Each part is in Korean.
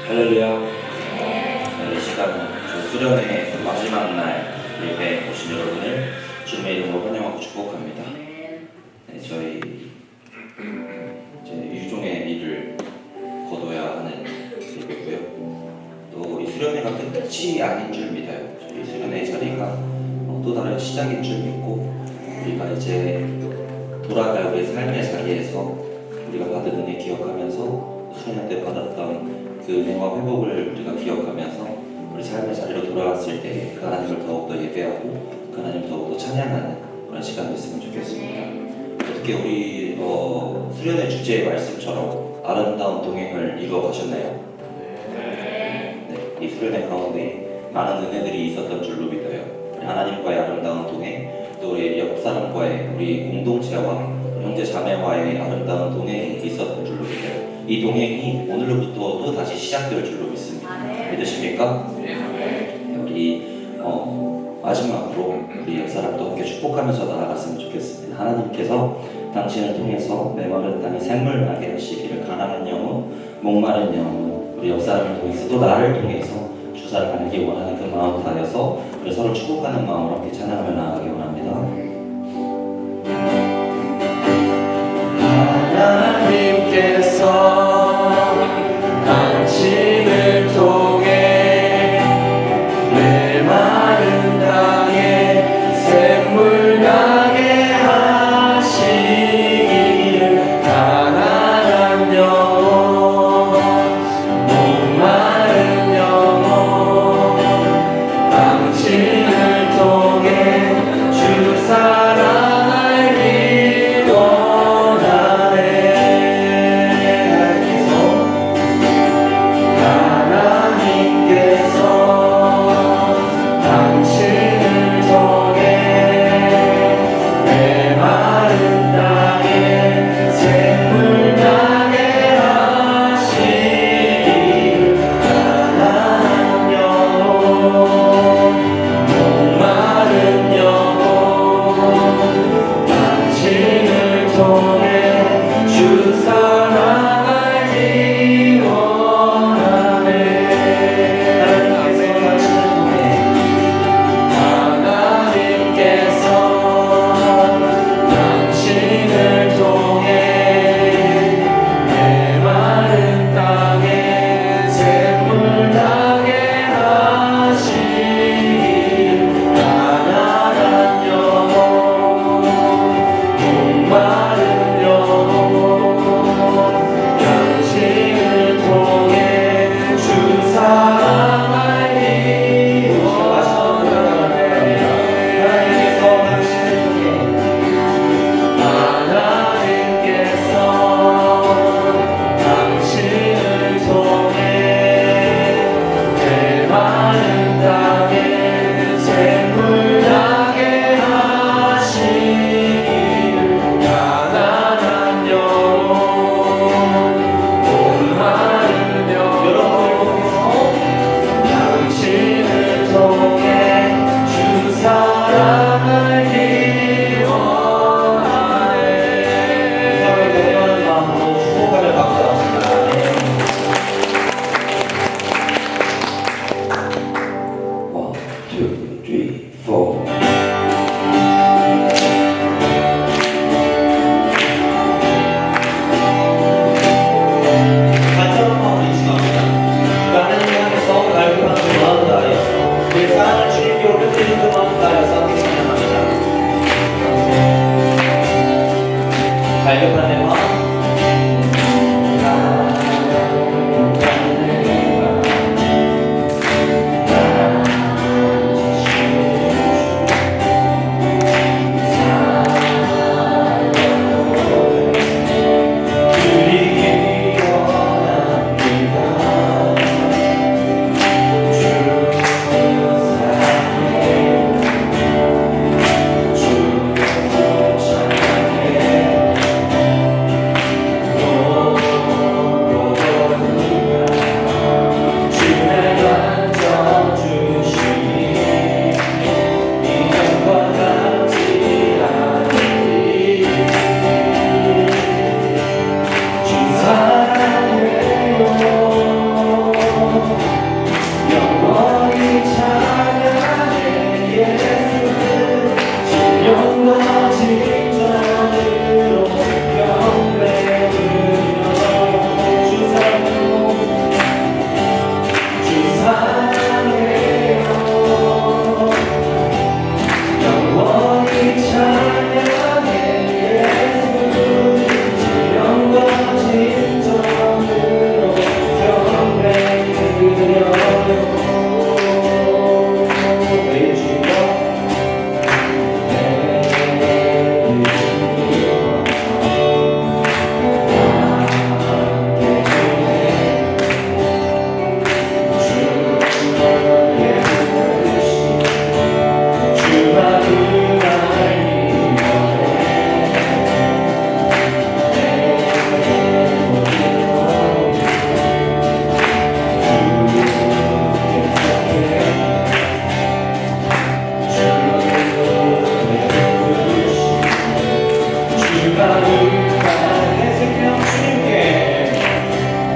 할렐루야. 이 시간은 수련회 마지막 날 예배에 오신 여러분을 주님의 이름으로 환영하고 축복합니다. 네, 저희 이제 유종의 일을 거둬야 하는 예배고요. 또 이 수련회가 끝이 아닌 줄 믿어요. 이 수련회 자리가 또 다른 시작인 줄 믿고 우리가 이제 돌아갈 우리 삶의 자리에서 우리가 받은 은혜 기억하면서 수련회 때 받았던 그 은혜와 회복을 우리가 기억하면서 우리 삶의 자리로 돌아왔을 때 그 하나님을 더욱더 예배하고 그 하나님을 더욱더 찬양하는 그런 시간이 됐으면 좋겠습니다. 어떻게 우리 수련회 주제의 말씀처럼 아름다운 동행을 이루어가셨나요? 네, 이 수련회 가운데 많은 은혜들이 있었던 줄로 믿어요. 우리 하나님과의 아름다운 동행, 또 우리 옆 사람과의 우리 공동체와 형제 자매와의 아름다운 동행이 있었던 줄로 믿어요. 이 동행이 오늘로부터 또 다시 시작될 줄로 믿습니다. 믿으십니까? 우리 마지막으로 우리 옆 사람도 함께 축복하면서 나아갔으면 좋겠습니다. 하나님께서 당신을 통해서 메마른 땅이 샘물 나게 하시기를, 가난한 영혼, 목마른 영혼, 우리 옆 사람을 통해서 또 나를 통해서 주사를 알기 원하는 그 마음 다해서 우리 서로 축복하는 마음으로 함께 찬양하며 나아가기 원합니다. 하나님께서 당신을 통해 메마른 땅에 샘물 나게 하시기를, 가난한 영혼, 목마른 영혼, 당신을 통해 주 사랑 알기 원하네.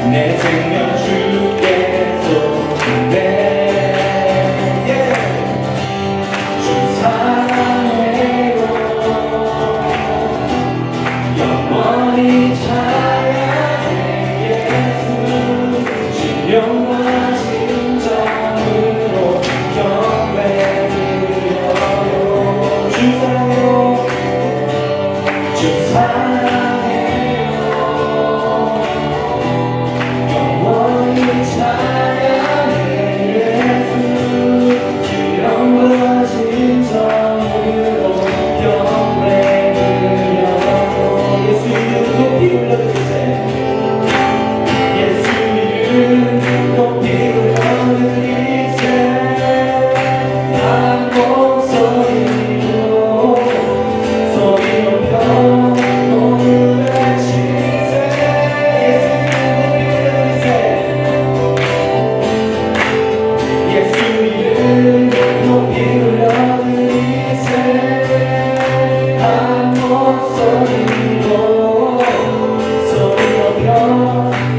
내 생명 주께 쏟네 주 사랑해요 영원히 찬양해 예수 주 영광 진정으로 경배 드려요 주 사랑해요 주 사랑해요 영원히 찬양해 예수 주 영광 진정으로 경배 드려요 예수 이름 높이 불러드리세요 예수 이름 높이 불러드리세요 한 목소리로 소리 높여 오늘 외치세 예수 이름 높이 불러드리세 한 목소리로 소리 높여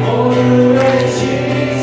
오늘 외치세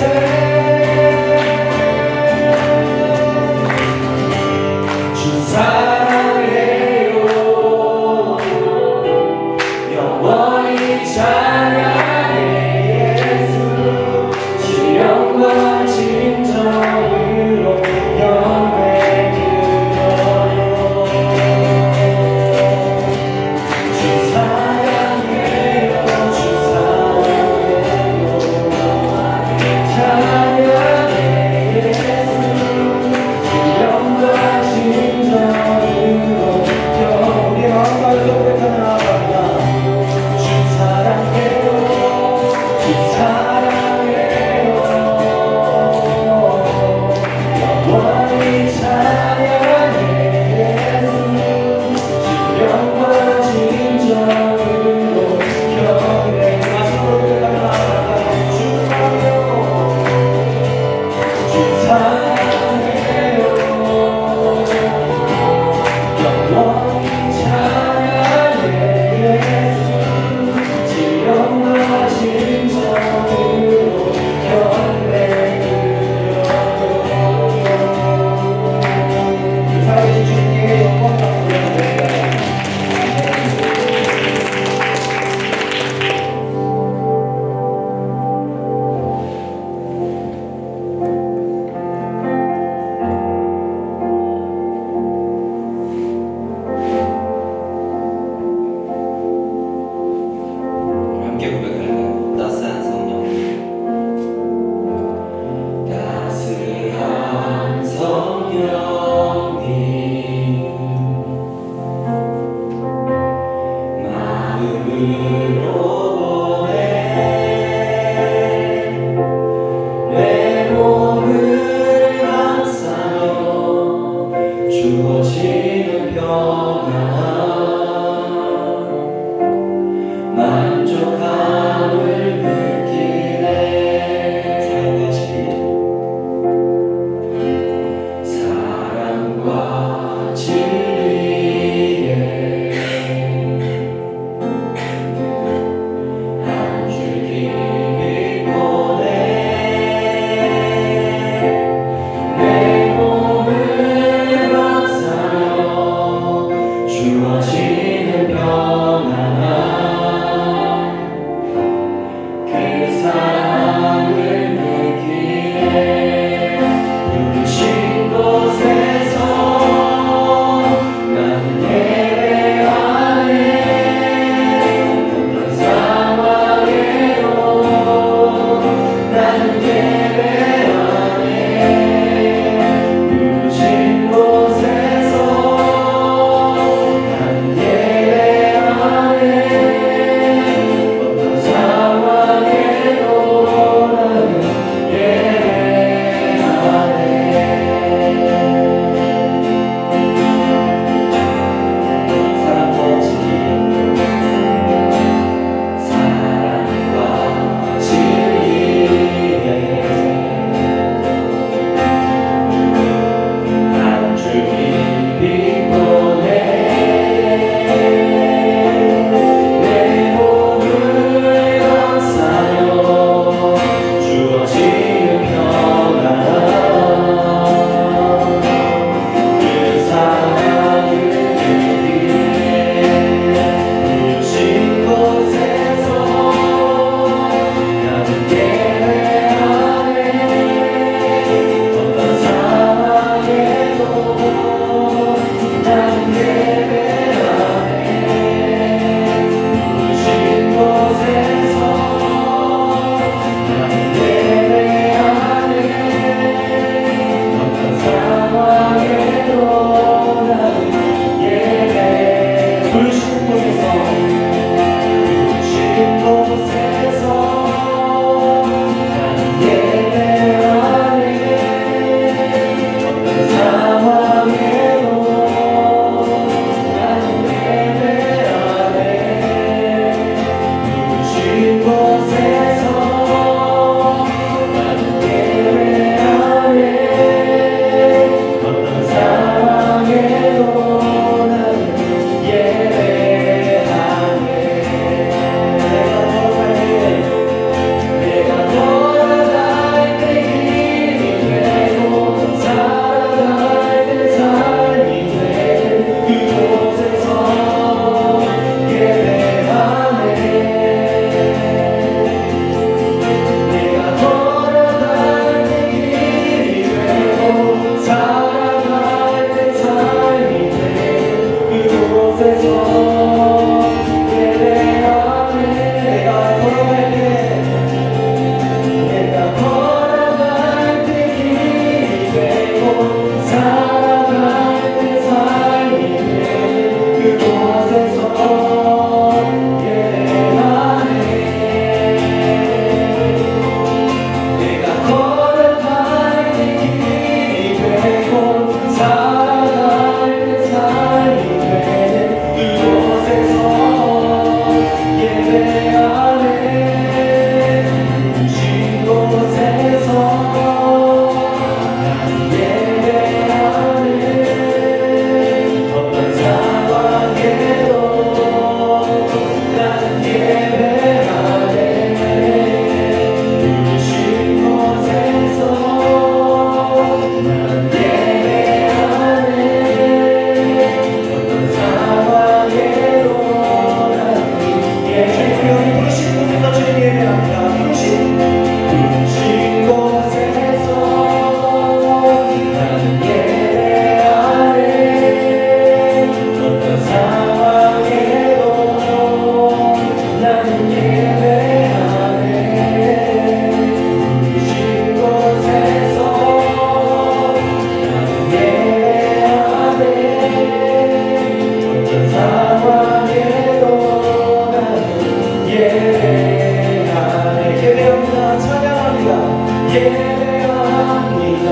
예배합니다.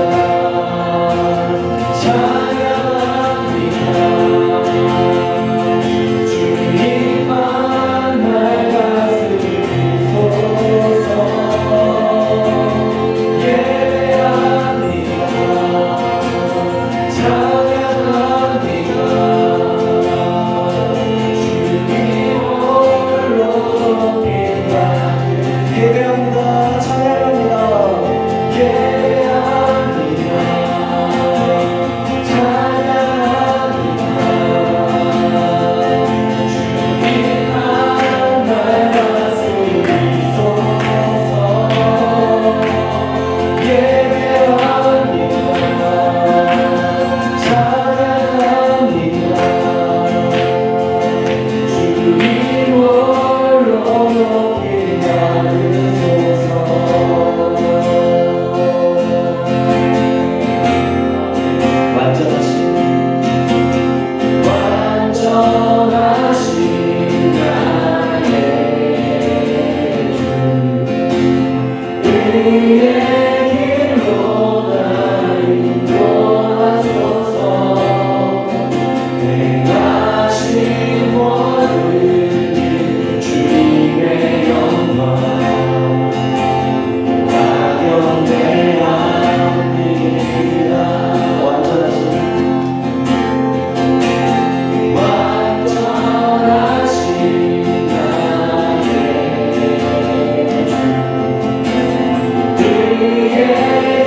찬양합니다. 주님만 날 다스리소서. 예배합니다. 찬양합니다. 주님 홀로 높이라. 예배합니다. 찬양합니다. 예배합니다. 찬양합니다. 주님만 날 다스리소서. 예배합니다. 찬양합니다. 주님 홀로 높이 받으소서. 완전하신 나의 주 의의 길로 나 인도하소서. 행하신 모든 일 주님의 영광 나경배합니다. 완전하신 나의 주 의의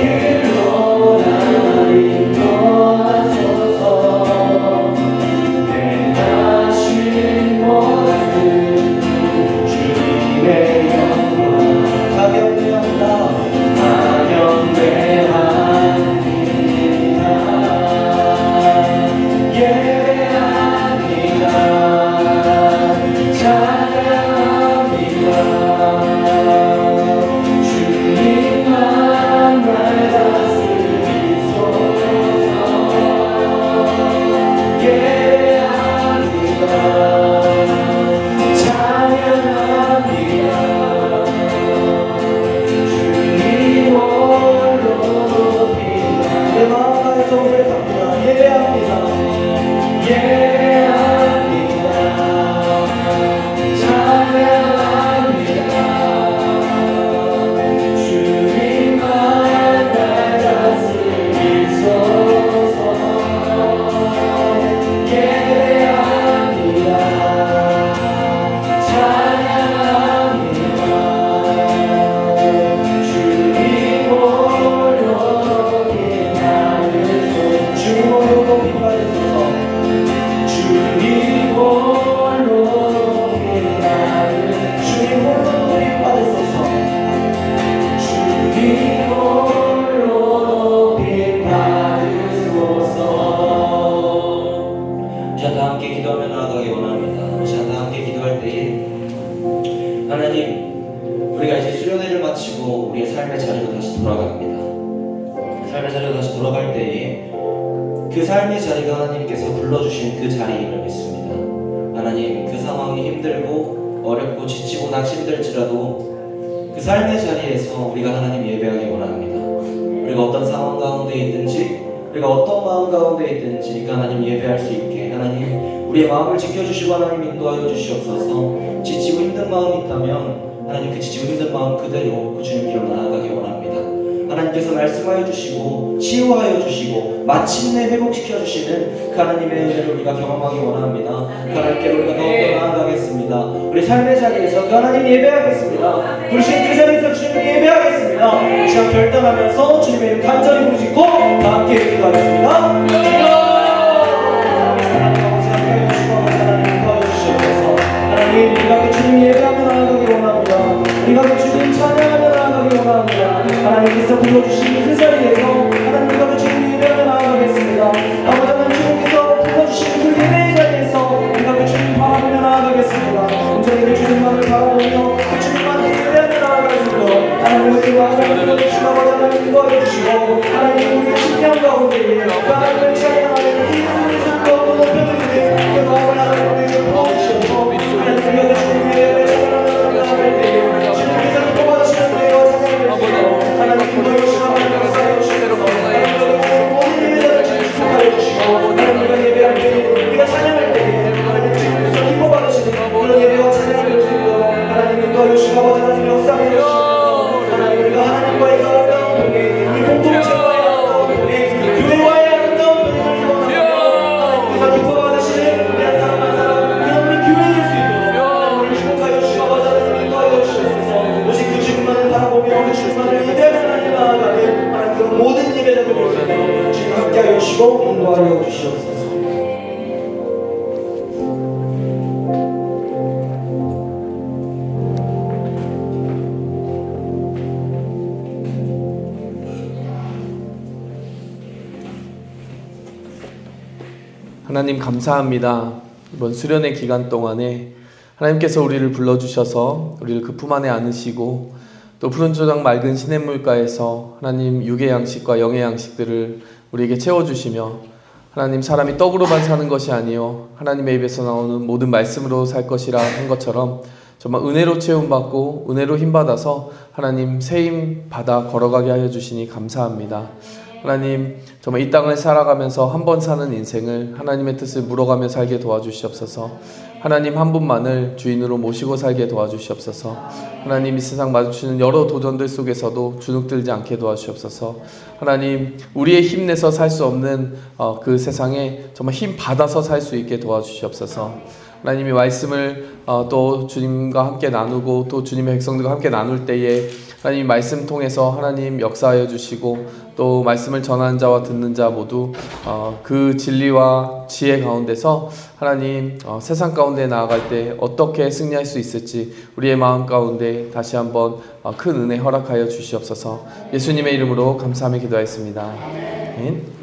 길로 나 인도하소서. 행하신 모든 주님의 영광 가경배합니다. 가경배합니다. 예배합니다. 찬양합니다. 주님만 날 다스리소서. 예배합니다. 찬양합니다. 주님 홀로 높이라. 내 마음 다해서 고백합니다. 예배합니다. 예배합니다. 찬양합니다. 주님만 날 다스리소서. 예배합니다. 찬양합니다. 주님 홀로 높이 받으소서. 주님 홀로 높이 받으소서. 주님 홀로 높이 받으소서. 주님 홀로 높이 받으소서. 주님 홀로 높이 받으소서. 이 시간 다 함께 기도하며 나아가기 원합니다. 이 시간 다 함께 기도할 때에 하나님, 우리가 이제 수련회를 마치고 우리의 삶의 자리로 다시 돌아갑니다. 삶의 자리로 다시 돌아갈 때에 그 삶의 자리가 하나님께서 불러주신 그 자리임을 믿습니다. 하나님, 그 상황이 힘들고 어렵고 지치고 낙심될지라도 그 삶의 자리에서 우리가 하나님 예배하기 원합니다. 우리가 어떤 상황 가운데 있든지 우리가 어떤 마음 가운데 있든지 그 하나님 예배할 수 있게 하나님 우리의 마음을 지켜주시고 하나님 인도하여 주시옵소서. 지치고 힘든 마음이 있다면 하나님 그 지치고 힘든 마음 그대로 그 주님께로 나아가기 원합니다. 하나님께서 말씀하여 주시고 치유하여 주시고 마침내 회복시켜 주시는 그 하나님의 은혜를 우리가 경험하기 원합니다. 그 하나님께로 우리가 더욱더 나아가겠습니다. 우리 삶의 자리에서 그 하나님 예배하겠습니다. 부르신 그 자리에서 주님 예배하겠습니다. 시간 결단하면서 주님의 이름 간절히 부르짖고 다 함께 기도하겠습니다. 하나님 아버지 함께 해주시고 하나님 인도하여 주시옵소서. 하나님 우리가 그 주님 예배하며 나아가기 원합니다. 우리가 그 주님 찬양하며 나아가기 원합니다. 하나님께서 불러주신 그 자리에서 하나님 우리가 그 주님 예배하며 나아가겠습니다. 아버지 하나님 주님께서 불러주신 그 예배의 자리에서 우리가 그 주님 바라보며 나아가겠습니다. 온전히 그 주님만을 바라보며 그 주님만을 예배하며 나아갈 수 있도록 하나님 우리 마음을 불러주시고 하나님 인도하여 주시고 하나님 우리의 심령 가운데에 하나님을 찬양하는 이 소리를 너무 높여드리는 그 마음을 하나님 부어주시옵소서. 하나님 우리가 그 주님의 예배를 찬양하며 나아갈 때에 주님께서 뽑아주시는 때와 찬양을 드리고 하나님 하나님 이대로 하나님 나아가는 하나님 그 모든 예배를 드릴 수 있도록 주님 함께하여 주시고 인도하여 주시옵소서. 하나님 감사합니다. 이번 수련의 기간 동안에 하나님께서 우리를 불러주셔서 우리를 그 품 안에 안으시고 또 푸른 초장 맑은 시냇물가에서 하나님 육의 양식과 영의 양식들을 우리에게 채워주시며 하나님 사람이 떡으로만 사는 것이 아니요 하나님의 입에서 나오는 모든 말씀으로 살 것이라 한 것처럼 정말 은혜로 채움받고 은혜로 힘받아서 하나님 새힘 받아 걸어가게 하여 주시니 감사합니다. 하나님 정말 이 땅을 살아가면서 한 번 사는 인생을 하나님의 뜻을 물어가며 살게 도와주시옵소서. 하나님 한 분만을 주인으로 모시고 살게 도와주시옵소서. 하나님 이 세상 마주치는 여러 도전들 속에서도 주눅들지 않게 도와주시옵소서. 하나님 우리의 힘내서 살 수 없는 그 세상에 정말 힘 받아서 살 수 있게 도와주시옵소서. 하나님이 말씀을 또 주님과 함께 나누고 또 주님의 백성들과 함께 나눌 때에 하나님 말씀 통해서 하나님 역사하여 주시고 또 말씀을 전하는 자와 듣는 자 모두 그 진리와 지혜 가운데서 하나님 세상 가운데 나아갈 때 어떻게 승리할 수 있을지 우리의 마음 가운데 다시 한번 큰 은혜 허락하여 주시옵소서. 예수님의 이름으로 감사하며 기도하였습니다. 아멘.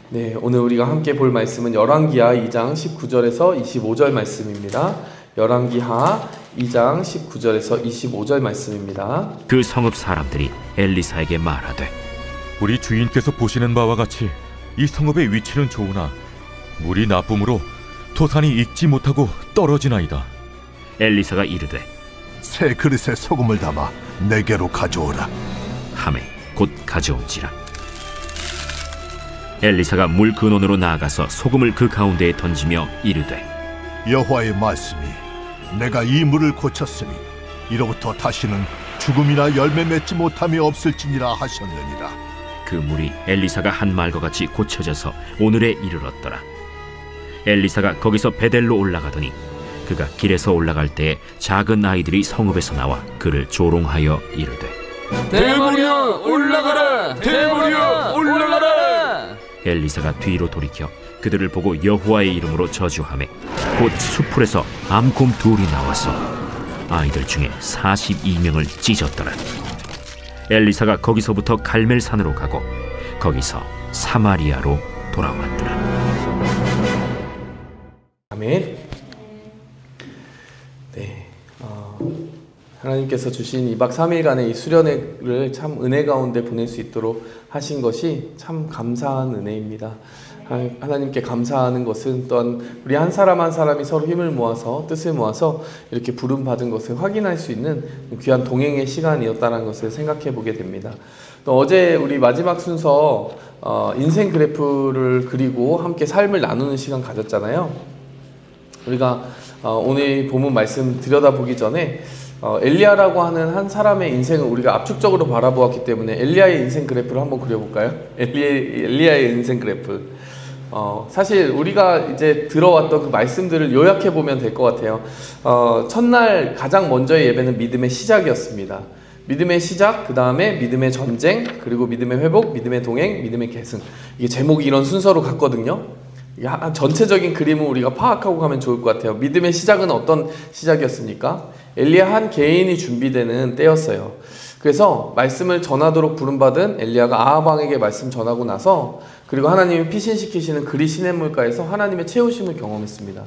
네, 오늘 우리가 함께 볼 말씀은 열왕기하 2장 19절에서 25절 말씀입니다. 열왕기하 2장 19절에서 25절 말씀입니다. 그 성읍 사람들이 엘리사에게 말하되 우리 주인께서 보시는 바와 같이 이 성읍의 위치는 좋으나 물이 나쁨으로 토산이 익지 못하고 떨어지나이다. 엘리사가 이르되 새 그릇에 소금을 담아 내게로 가져오라. 하매 곧 가져온지라. 엘리사가 물 근원으로 나아가서 소금을 그 가운데에 던지며 이르되 여호와의 말씀이 내가 이 물을 고쳤으니 이로부터 다시는 죽음이나 열매 맺지 못함이 없을지니라 하셨느니라. 그 물이 엘리사가 한 말과 같이 고쳐져서 오늘에 이르렀더라. 엘리사가 거기서 베델로 올라가더니 그가 길에서 올라갈 때에 작은 아이들이 성읍에서 나와 그를 조롱하여 이르되 대머리여 올라가라! 대머리여 올라가라! 엘리사가 뒤로 돌이켜 그들을 보고 여호와의 이름으로 저주하매 곧 수풀에서 암곰 둘이 나와서 아이들 중에 42명을 찢었더라. 엘리사가 거기서부터 갈멜산으로 가고 거기서 사마리아로 돌아왔더라. 아멘. 네, 하나님께서 주신 2박 3일간의 이 수련회를 참 은혜 가운데 보낼 수 있도록 하신 것이 참 감사한 은혜입니다. 하나님께 감사하는 것은 또한 우리 한 사람 한 사람이 서로 힘을 모아서 뜻을 모아서 이렇게 부름받은 것을 확인할 수 있는 귀한 동행의 시간이었다는 것을 생각해 보게 됩니다. 또 어제 우리 마지막 순서 인생 그래프를 그리고 함께 삶을 나누는 시간 가졌잖아요. 우리가 오늘 본문 말씀 들여다보기 전에 엘리야라고 하는 한 사람의 인생을 우리가 압축적으로 바라보았기 때문에 엘리야의 인생 그래프를 한번 그려볼까요? 엘리야의 인생 그래프. 사실 우리가 이제 들어왔던 그 말씀들을 요약해 보면 될 것 같아요. 첫날 가장 먼저의 예배는 믿음의 시작이었습니다. 믿음의 시작, 그 다음에 믿음의 전쟁, 그리고 믿음의 회복, 믿음의 동행, 믿음의 계승. 이게 제목이 이런 순서로 갔거든요. 전체적인 그림을 우리가 파악하고 가면 좋을 것 같아요. 믿음의 시작은 어떤 시작이었습니까? 엘리야 한 개인이 준비되는 때였어요. 그래서 말씀을 전하도록 부름받은 엘리야가 아합 왕에게 말씀 전하고 나서 그리고 하나님이 피신시키시는 그리 시냇물가에서 하나님의 채우심을 경험했습니다.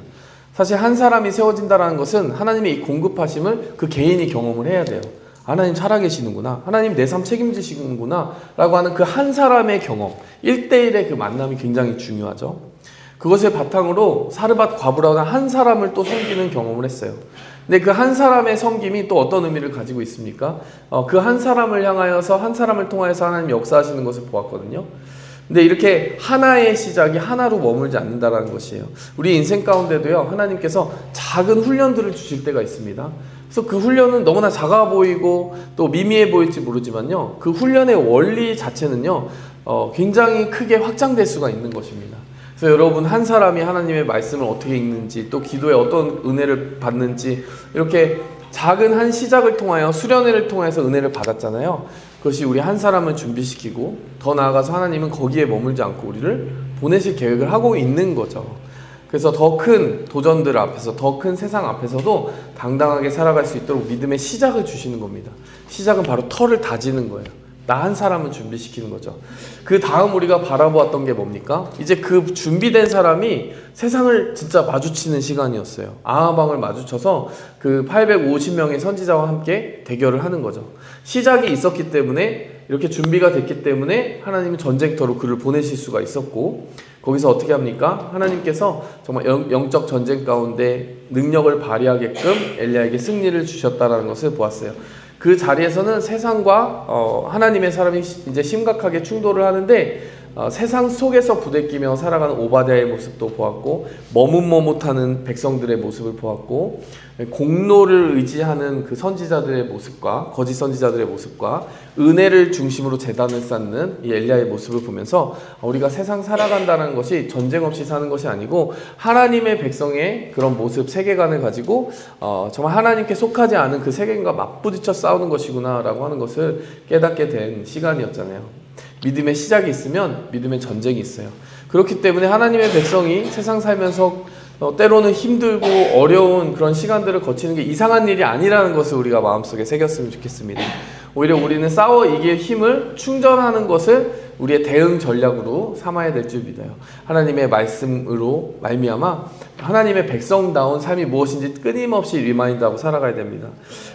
사실 한 사람이 세워진다는 것은 하나님의 이 공급하심을 그 개인이 경험을 해야 돼요. 하나님 살아계시는구나, 하나님 내 삶 책임지시는구나 라고 하는 그 한 사람의 경험, 1대1의 그 만남이 굉장히 중요하죠. 그것을 바탕으로 사르밧 과부라는 한 사람을 또 섬기는 경험을 했어요. 근데 그 한 사람의 섬김이 또 어떤 의미를 가지고 있습니까? 그 한 사람을 향하여서 한 사람을 통하여서 하나님이 역사하시는 것을 보았거든요. 근데 이렇게 하나의 시작이 하나로 머물지 않는다는 것이에요. 우리 인생 가운데도요, 하나님께서 작은 훈련들을 주실 때가 있습니다. 그래서 그 훈련은 너무나 작아 보이고 또 미미해 보일지 모르지만요, 그 훈련의 원리 자체는요 굉장히 크게 확장될 수가 있는 것입니다. 그래서 여러분 한 사람이 하나님의 말씀을 어떻게 읽는지, 또 기도에 어떤 은혜를 받는지, 이렇게 작은 한 시작을 통하여 수련회를 통해서 은혜를 받았잖아요. 그것이 우리 한 사람을 준비시키고 더 나아가서 하나님은 거기에 머물지 않고 우리를 보내실 계획을 하고 있는 거죠. 그래서 더 큰 도전들 앞에서, 더 큰 세상 앞에서도 당당하게 살아갈 수 있도록 믿음의 시작을 주시는 겁니다. 시작은 바로 터를 다지는 거예요. 나 한 사람을 준비시키는 거죠. 그 다음 우리가 바라보았던 게 뭡니까? 이제 그 준비된 사람이 세상을 진짜 마주치는 시간이었어요. 아하방을 마주쳐서 그 850명의 선지자와 함께 대결을 하는 거죠. 시작이 있었기 때문에, 이렇게 준비가 됐기 때문에 하나님은 전쟁터로 그를 보내실 수가 있었고, 거기서 어떻게 합니까? 하나님께서 정말 영적 전쟁 가운데 능력을 발휘하게끔 엘리야에게 승리를 주셨다는 것을 보았어요. 그 자리에서는 세상과 하나님의 사람이 이제 심각하게 충돌을 하는데, 세상 속에서 부대끼며 살아가는 오바댜의 모습도 보았고, 머뭇머뭇하는 백성들의 모습을 보았고, 공로를 의지하는 그 선지자들의 모습과 거짓 선지자들의 모습과 은혜를 중심으로 제단을 쌓는 이 엘리야의 모습을 보면서 우리가 세상 살아간다는 것이 전쟁 없이 사는 것이 아니고 하나님의 백성의 그런 모습, 세계관을 가지고 정말 하나님께 속하지 않은 그 세계관과 맞부딪혀 싸우는 것이구나 라고 하는 것을 깨닫게 된 시간이었잖아요. 믿음의 시작이 있으면 믿음의 전쟁이 있어요. 그렇기 때문에 하나님의 백성이 세상 살면서 때로는 힘들고 어려운 그런 시간들을 거치는 게 이상한 일이 아니라는 것을 우리가 마음속에 새겼으면 좋겠습니다. 오히려 우리는 싸워 이길 힘을 충전하는 것을 우리의 대응 전략으로 삼아야 될 줄 믿어요. 하나님의 말씀으로 말미암아 하나님의 백성다운 삶이 무엇인지 끊임없이 리마인드하고 살아가야 됩니다.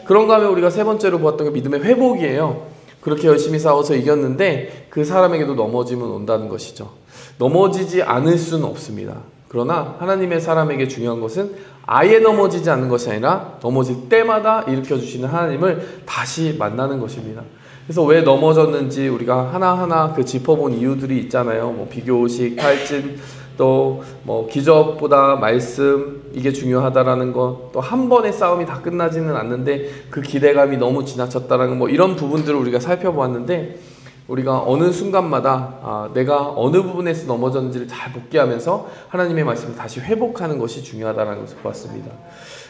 그런가 하면 우리가 세 번째로 보았던 게 믿음의 회복이에요. 그렇게 열심히 싸워서 이겼는데 그 사람에게도 넘어짐은 온다는 것이죠. 넘어지지 않을 수는 없습니다. 그러나 하나님의 사람에게 중요한 것은 아예 넘어지지 않는 것이 아니라 넘어질 때마다 일으켜주시는 하나님을 다시 만나는 것입니다. 그래서 왜 넘어졌는지 우리가 하나하나 그 짚어본 이유들이 있잖아요. 뭐 비교의식, 탈진, 또 뭐 기적보다 말씀, 이게 중요하다라는 것, 또 한 번의 싸움이 다 끝나지는 않는데 그 기대감이 너무 지나쳤다라는 뭐 이런 부분들을 우리가 살펴보았는데, 우리가 어느 순간마다 내가 어느 부분에서 넘어졌는지를 잘 복귀하면서 하나님의 말씀을 다시 회복하는 것이 중요하다는 것을 보았습니다.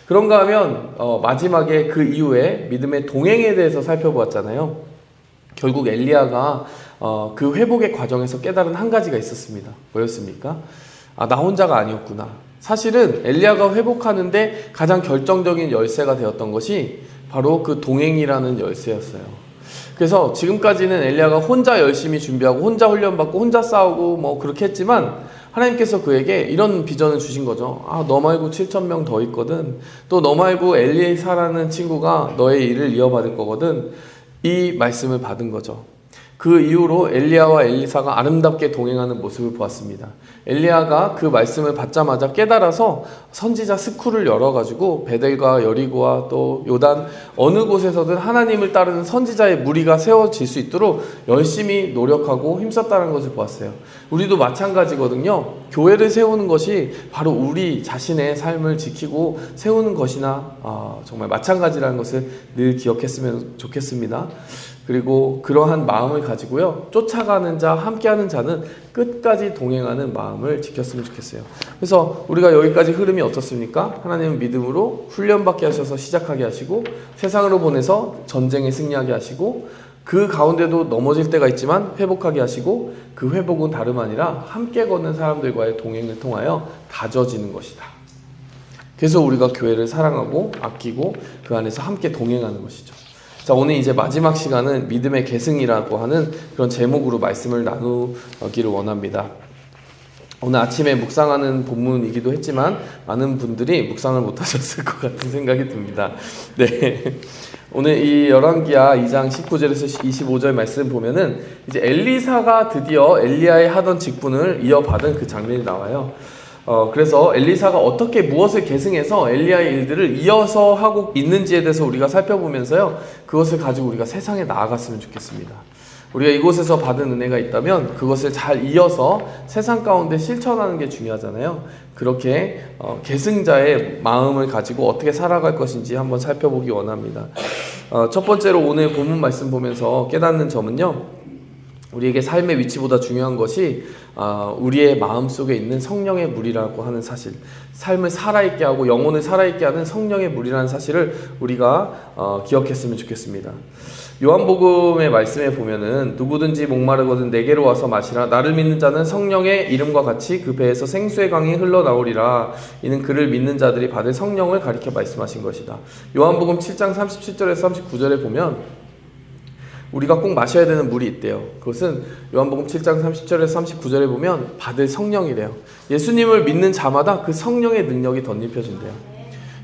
그런가 하면 마지막에 그 이후에 믿음의 동행에 대해서 살펴보았잖아요. 결국 엘리야가 그 회복의 과정에서 깨달은 한 가지가 있었습니다. 뭐였습니까? 나 혼자가 아니었구나. 사실은 엘리야가 회복하는데 가장 결정적인 열쇠가 되었던 것이 바로 그 동행이라는 열쇠였어요. 그래서 지금까지는 엘리야가 혼자 열심히 준비하고 혼자 훈련받고 혼자 싸우고 뭐 그렇게 했지만, 하나님께서 그에게 이런 비전을 주신 거죠. 너 말고 7,000명 더 있거든. 또 너 말고 엘리사라는 친구가 너의 일을 이어받을 거거든. 이 말씀을 받은 거죠. 그 이후로 엘리야와 엘리사가 아름답게 동행하는 모습을 보았습니다. 엘리야가 그 말씀을 받자마자 깨달아서 선지자 스쿨을 열어가지고 베델과 여리고와 또 요단 어느 곳에서든 하나님을 따르는 선지자의 무리가 세워질 수 있도록 열심히 노력하고 힘썼다는 것을 보았어요. 우리도 마찬가지거든요. 교회를 세우는 것이 바로 우리 자신의 삶을 지키고 세우는 것이나 정말 마찬가지라는 것을 늘 기억했으면 좋겠습니다. 그리고 그러한 마음을 가지고요, 쫓아가는 자, 함께하는 자는 끝까지 동행하는 마음을 지켰으면 좋겠어요. 그래서 우리가 여기까지 흐름이 어떻습니까? 하나님은 믿음으로 훈련받게 하셔서 시작하게 하시고, 세상으로 보내서 전쟁에 승리하게 하시고, 그 가운데도 넘어질 때가 있지만 회복하게 하시고, 그 회복은 다름 아니라 함께 걷는 사람들과의 동행을 통하여 다져지는 것이다. 그래서 우리가 교회를 사랑하고 아끼고 그 안에서 함께 동행하는 것이죠. 자, 오늘 이제 마지막 시간은 믿음의 계승이라고 하는 그런 제목으로 말씀을 나누기를 원합니다. 오늘 아침에 묵상하는 본문이기도 했지만 많은 분들이 묵상을 못하셨을 것 같은 생각이 듭니다. 네, 오늘 이 열왕기하 2장 19절에서 25절 말씀 보면은 이제 엘리사가 드디어 엘리야의 하던 직분을 이어받은 그 장면이 나와요. 그래서 엘리사가 어떻게 무엇을 계승해서 엘리야의 일들을 이어서 하고 있는지에 대해서 우리가 살펴보면서요, 그것을 가지고 우리가 세상에 나아갔으면 좋겠습니다. 우리가 이곳에서 받은 은혜가 있다면 그것을 잘 이어서 세상 가운데 실천하는 게 중요하잖아요. 그렇게 계승자의 마음을 가지고 어떻게 살아갈 것인지 한번 살펴보기 원합니다. 첫 번째로 오늘 본문 말씀 보면서 깨닫는 점은요, 우리에게 삶의 위치보다 중요한 것이 우리의 마음속에 있는 성령의 물이라고 하는 사실, 삶을 살아있게 하고 영혼을 살아있게 하는 성령의 물이라는 사실을 우리가 기억했으면 좋겠습니다. 요한복음의 말씀에 보면은 누구든지 목마르거든 내게로 와서 마시라. 나를 믿는 자는 성령의 이름과 같이 그 배에서 생수의 강이 흘러나오리라. 이는 그를 믿는 자들이 받을 성령을 가리켜 말씀하신 것이다. 요한복음 7장 37절에서 39절에 보면 우리가 꼭 마셔야 되는 물이 있대요. 그것은 요한복음 7장 30절에서 39절에 보면 받을 성령이래요. 예수님을 믿는 자마다 그 성령의 능력이 덧입혀진대요.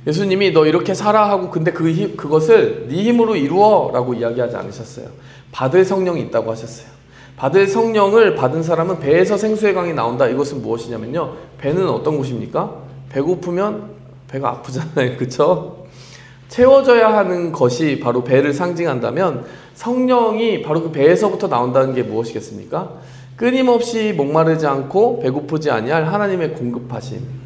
예수님이 너 이렇게 살아 하고 근데 그것을 네 힘으로 이루어 라고 이야기하지 않으셨어요. 받을 성령이 있다고 하셨어요. 받을 성령을 받은 사람은 배에서 생수의 강이 나온다. 이것은 무엇이냐면요, 배는 어떤 곳입니까? 배고프면 배가 아프잖아요. 그쵸? 채워져야 하는 것이 바로 배를 상징한다면 성령이 바로 그 배에서부터 나온다는 게 무엇이겠습니까? 끊임없이 목마르지 않고 배고프지 아니할 하나님의 공급하심,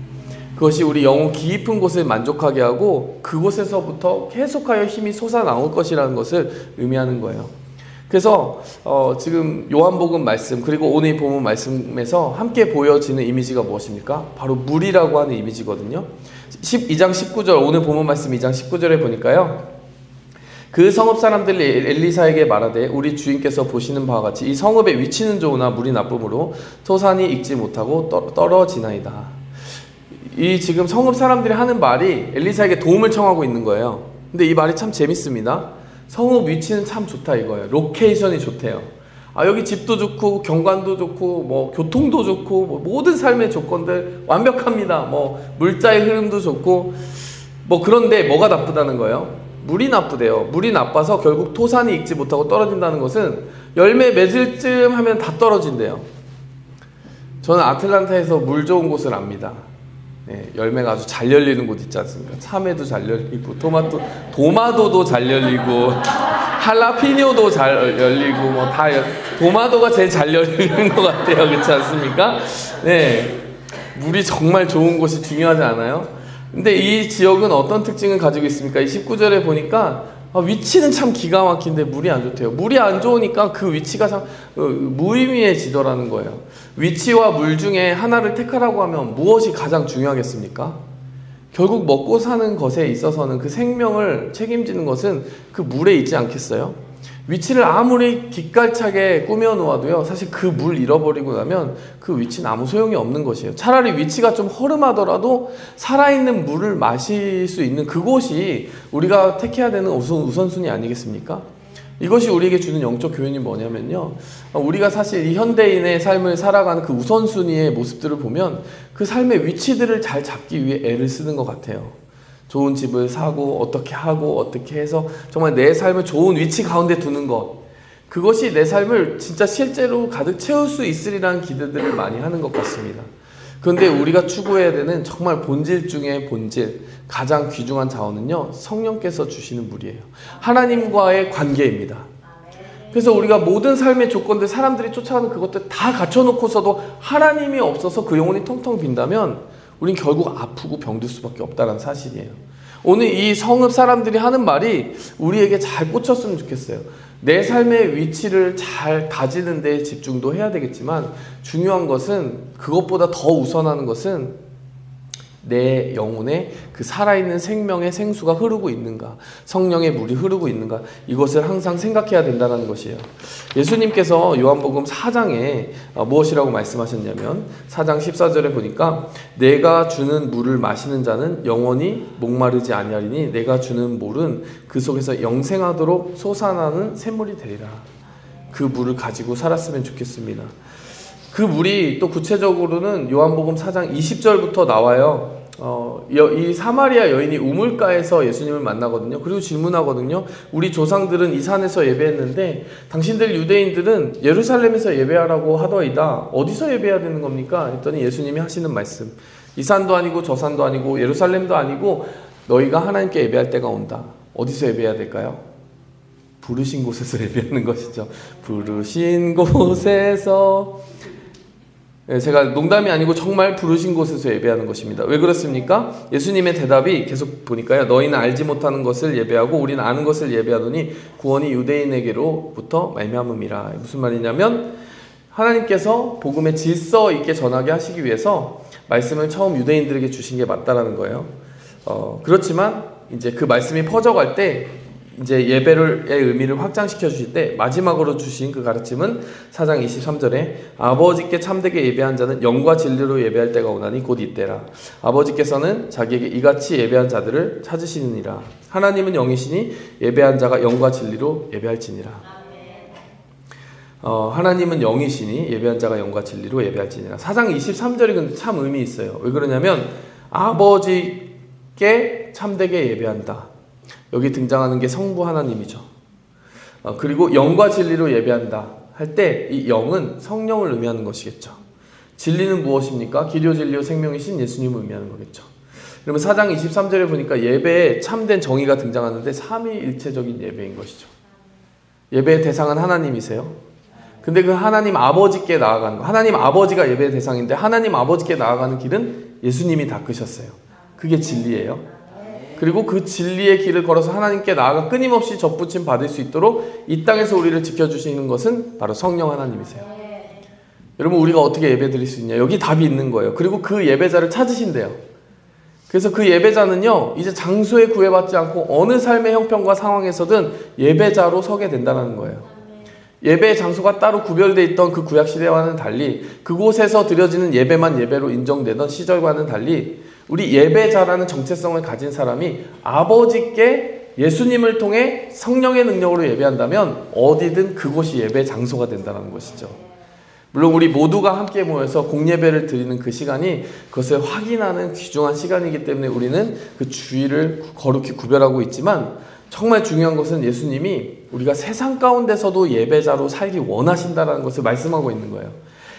그것이 우리 영혼 깊은 곳을 만족하게 하고 그곳에서부터 계속하여 힘이 솟아나올 것이라는 것을 의미하는 거예요. 그래서 지금 요한복음 말씀 그리고 오늘 본문 말씀에서 함께 보여지는 이미지가 무엇입니까? 바로 물이라고 하는 이미지거든요. 2장 19절, 오늘 본문 말씀 2장 19절에 보니까요, 그 성읍 사람들이 엘리사에게 말하되 우리 주인께서 보시는 바와 같이 이 성읍의 위치는 좋으나 물이 나쁨으로 토산이 익지 못하고 떨어지나이다. 이 지금 성읍 사람들이 하는 말이 엘리사에게 도움을 청하고 있는 거예요. 근데 이 말이 참 재밌습니다. 성읍 위치는 참 좋다 이거예요. 로케이션이 좋대요. 여기 집도 좋고 경관도 좋고 뭐 교통도 좋고 뭐 모든 삶의 조건들 완벽합니다. 뭐 물자의 흐름도 좋고 뭐 그런데 뭐가 나쁘다는 거예요? 물이 나쁘대요. 물이 나빠서 결국 토산이 익지 못하고 떨어진다는 것은 열매 맺을 쯤 하면 다 떨어진대요. 저는 아틀란타에서 물 좋은 곳을 압니다. 네, 열매가 아주 잘 열리는 곳 있지 않습니까? 참외도 잘 열리고 도마도도 잘 열리고 할라피뇨도 잘 열리고 뭐 다 도마도가 제일 잘 열리는 것 같아요. 그렇지 않습니까? 네, 물이 정말 좋은 곳이 중요하지 않아요? 근데 이 지역은 어떤 특징을 가지고 있습니까? 이 19절에 보니까 위치는 참 기가 막힌데 물이 안 좋대요. 물이 안 좋으니까 그 위치가 참 무의미해지더라는 거예요. 위치와 물 중에 하나를 택하라고 하면 무엇이 가장 중요하겠습니까? 결국 먹고 사는 것에 있어서는 그 생명을 책임지는 것은 그 물에 있지 않겠어요? 위치를 아무리 기깔차게 꾸며 놓아도요, 사실 그 물 잃어버리고 나면 그 위치는 아무 소용이 없는 것이에요. 차라리 위치가 좀 허름하더라도 살아있는 물을 마실 수 있는 그곳이 우리가 택해야 되는 우선순위 아니겠습니까? 이것이 우리에게 주는 영적 교훈이 뭐냐면요, 우리가 사실 이 현대인의 삶을 살아가는 그 우선순위의 모습들을 보면 그 삶의 위치들을 잘 잡기 위해 애를 쓰는 것 같아요. 좋은 집을 사고 어떻게 하고 어떻게 해서 정말 내 삶을 좋은 위치 가운데 두는 것, 그것이 내 삶을 진짜 실제로 가득 채울 수 있으리라는 기대들을 많이 하는 것 같습니다. 그런데 우리가 추구해야 되는 정말 본질 중에 본질, 가장 귀중한 자원은요, 성령께서 주시는 물이에요. 하나님과의 관계입니다. 그래서 우리가 모든 삶의 조건들, 사람들이 쫓아가는 그것들 다 갖춰놓고서도 하나님이 없어서 그 영혼이 텅텅 빈다면 우린 결국 아프고 병들 수밖에 없다는 사실이에요. 오늘 이 성읍 사람들이 하는 말이 우리에게 잘 꽂혔으면 좋겠어요. 내 삶의 위치를 잘 다지는 데 집중도 해야 되겠지만 중요한 것은, 그것보다 더 우선하는 것은 내 영혼에 그 살아있는 생명의 생수가 흐르고 있는가, 성령의 물이 흐르고 있는가, 이것을 항상 생각해야 된다는 것이에요. 예수님께서 요한복음 4장에 무엇이라고 말씀하셨냐면 4장 14절에 보니까 내가 주는 물을 마시는 자는 영원히 목마르지 아니하리니 내가 주는 물은 그 속에서 영생하도록 솟아나는 샘물이 되리라. 그 물을 가지고 살았으면 좋겠습니다. 그 물이 또 구체적으로는 요한복음 4장 20절부터 나와요. 이 사마리아 여인이 우물가에서 예수님을 만나거든요. 그리고 질문하거든요. 우리 조상들은 이 산에서 예배했는데 당신들 유대인들은 예루살렘에서 예배하라고 하더이다. 어디서 예배해야 되는 겁니까? 했더니 예수님이 하시는 말씀, 이 산도 아니고 저 산도 아니고 예루살렘도 아니고 너희가 하나님께 예배할 때가 온다. 어디서 예배해야 될까요? 부르신 곳에서 예배하는 것이죠. 부르신 곳에서 제가 농담이 아니고 정말 부르신 곳에서 예배하는 것입니다. 왜 그렇습니까? 예수님의 대답이 계속 보니까요. 너희는 알지 못하는 것을 예배하고 우리는 아는 것을 예배하노니 구원이 유대인에게로부터 말미암음이라. 무슨 말이냐면 하나님께서 복음의 질서 있게 전하게 하시기 위해서 말씀을 처음 유대인들에게 주신 게 맞다라는 거예요. 그렇지만 이제 그 말씀이 퍼져갈 때 이제 예배의 의미를 확장시켜 주실 때 마지막으로 주신 그 가르침은 4장 23절에 아버지께 참되게 예배한 자는 영과 진리로 예배할 때가 오나니 곧 이때라. 아버지께서는 자기에게 이같이 예배한 자들을 찾으시느니라. 하나님은 영이시니 예배한 자가 영과 진리로 예배할지니라. 하나님은 영이시니 예배한 자가 영과 진리로 예배할지니라. 4장 23절이 근데 참 의미 있어요. 왜 그러냐면 아버지께 참되게 예배한다. 여기 등장하는 게 성부 하나님이죠. 그리고 영과 진리로 예배한다 할 때 이 영은 성령을 의미하는 것이겠죠. 진리는 무엇입니까? 길이요 진리요 생명이신 예수님을 의미하는 거겠죠. 그러면 4장 23절에 보니까 예배에 참된 정의가 등장하는데 삼위일체적인 예배인 것이죠. 예배의 대상은 하나님이세요. 근데 그 하나님 아버지께 나아가는 거, 하나님 아버지가 예배의 대상인데 하나님 아버지께 나아가는 길은 예수님이 닦으셨어요. 그게 진리예요. 그리고 그 진리의 길을 걸어서 하나님께 나아가 끊임없이 접붙임 받을 수 있도록 이 땅에서 우리를 지켜주시는 것은 바로 성령 하나님이세요. 여러분 우리가 어떻게 예배 드릴 수 있냐? 여기 답이 있는 거예요. 그리고 그 예배자를 찾으신대요. 그래서 그 예배자는요 이제 장소에 구애받지 않고 어느 삶의 형편과 상황에서든 예배자로 서게 된다는 거예요. 예배의 장소가 따로 구별되어 있던 그 구약시대와는 달리 그곳에서 드려지는 예배만 예배로 인정되던 시절과는 달리 우리 예배자라는 정체성을 가진 사람이 아버지께 예수님을 통해 성령의 능력으로 예배한다면 어디든 그곳이 예배 장소가 된다는 것이죠. 물론 우리 모두가 함께 모여서 공예배를 드리는 그 시간이 그것을 확인하는 귀중한 시간이기 때문에 우리는 그 주의를 거룩히 구별하고 있지만 정말 중요한 것은 예수님이 우리가 세상 가운데서도 예배자로 살기 원하신다는 것을 말씀하고 있는 거예요.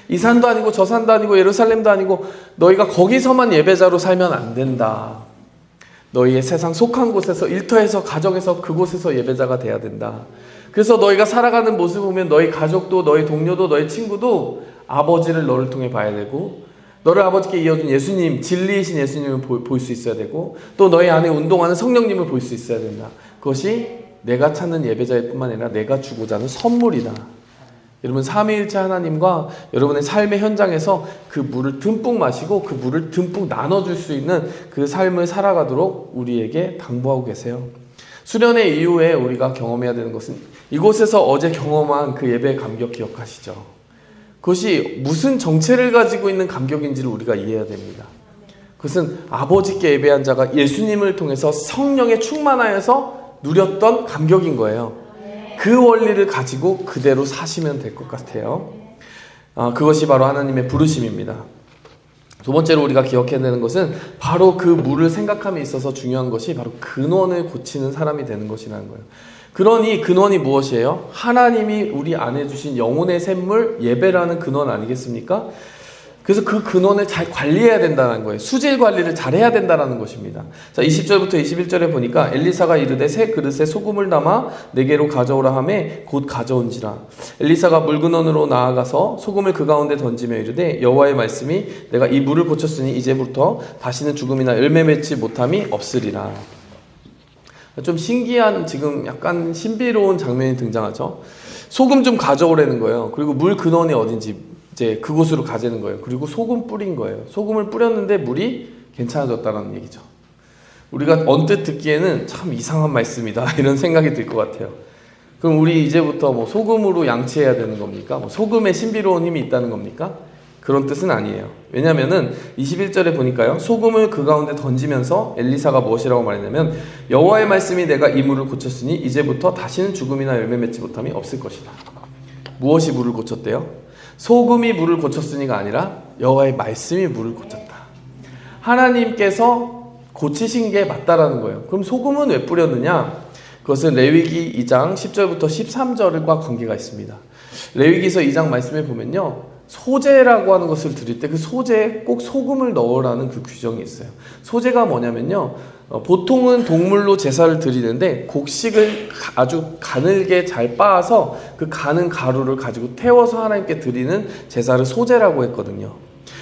이 산도 아니고 저 산도 아니고 예루살렘도 아니고 너희가 거기서만 예배자로 살면 안 된다. 너희의 세상 속한 곳에서 일터에서 가정에서 그곳에서 예배자가 돼야 된다. 그래서 너희가 살아가는 모습을 보면 너희 가족도 너희 동료도 너희 친구도 아버지를 너를 통해 봐야 되고 너를 아버지께 이어준 예수님, 진리이신 예수님을 볼 수 있어야 되고 또 너희 안에 운동하는 성령님을 볼 수 있어야 된다. 그것이 내가 찾는 예배자일 뿐만 아니라 내가 주고자 하는 선물이다. 여러분 삼위일체 하나님과 여러분의 삶의 현장에서 그 물을 듬뿍 마시고 그 물을 듬뿍 나눠줄 수 있는 그 삶을 살아가도록 우리에게 당부하고 계세요. 수련회 이후에 우리가 경험해야 되는 것은 이곳에서 어제 경험한 그 예배의 감격 기억하시죠? 그것이 무슨 정체를 가지고 있는 감격인지를 우리가 이해해야 됩니다. 그것은 아버지께 예배한 자가 예수님을 통해서 성령에 충만하여서 누렸던 감격인 거예요. 그 원리를 가지고 그대로 사시면 될 것 같아요. 그것이 바로 하나님의 부르심입니다. 두 번째로 우리가 기억해야 되는 것은 바로 그 물을 생각함에 있어서 중요한 것이 바로 근원을 고치는 사람이 되는 것이라는 거예요. 그러니 근원이 무엇이에요? 하나님이 우리 안에 주신 영혼의 샘물 예배라는 근원 아니겠습니까? 그래서 그 근원을 잘 관리해야 된다는 거예요. 수질 관리를 잘 해야 된다는 것입니다. 자, 20절부터 21절에 보니까 엘리사가 이르되 새 그릇에 소금을 담아 내게로 가져오라 하매 곧 가져온지라. 엘리사가 물근원으로 나아가서 소금을 그 가운데 던지며 이르되 여호와의 말씀이 내가 이 물을 고쳤으니 이제부터 다시는 죽음이나 열매 맺지 못함이 없으리라. 좀 신기한 지금 약간 신비로운 장면이 등장하죠. 소금 좀 가져오라는 거예요. 그리고 물 근원이 어딘지 이제 그곳으로 가자는 거예요. 그리고 소금 뿌린 거예요. 소금을 뿌렸는데 물이 괜찮아졌다는 얘기죠. 우리가 언뜻 듣기에는 참 이상한 말씀이다 이런 생각이 들 것 같아요. 그럼 우리 이제부터 뭐 소금으로 양치해야 되는 겁니까? 뭐 소금에 신비로운 힘이 있다는 겁니까? 그런 뜻은 아니에요. 왜냐면은 21절에 보니까요. 소금을 그 가운데 던지면서 엘리사가 무엇이라고 말했냐면 여호와의 말씀이 내가 이 물을 고쳤으니 이제부터 다시는 죽음이나 열매 맺지 못함이 없을 것이다. 무엇이 물을 고쳤대요? 소금이 물을 고쳤으니가 아니라 여호와의 말씀이 물을 고쳤다. 하나님께서 고치신 게 맞다라는 거예요. 그럼 소금은 왜 뿌렸느냐? 그것은 레위기 2장 10절부터 13절과 관계가 있습니다. 레위기서 2장 말씀에 보면요. 소제라고 하는 것을 드릴 때 그 소제에 꼭 소금을 넣으라는 그 규정이 있어요. 소제가 뭐냐면요, 보통은 동물로 제사를 드리는데 곡식을 아주 가늘게 잘 빻아서 그 가는 가루를 가지고 태워서 하나님께 드리는 제사를 소제라고 했거든요.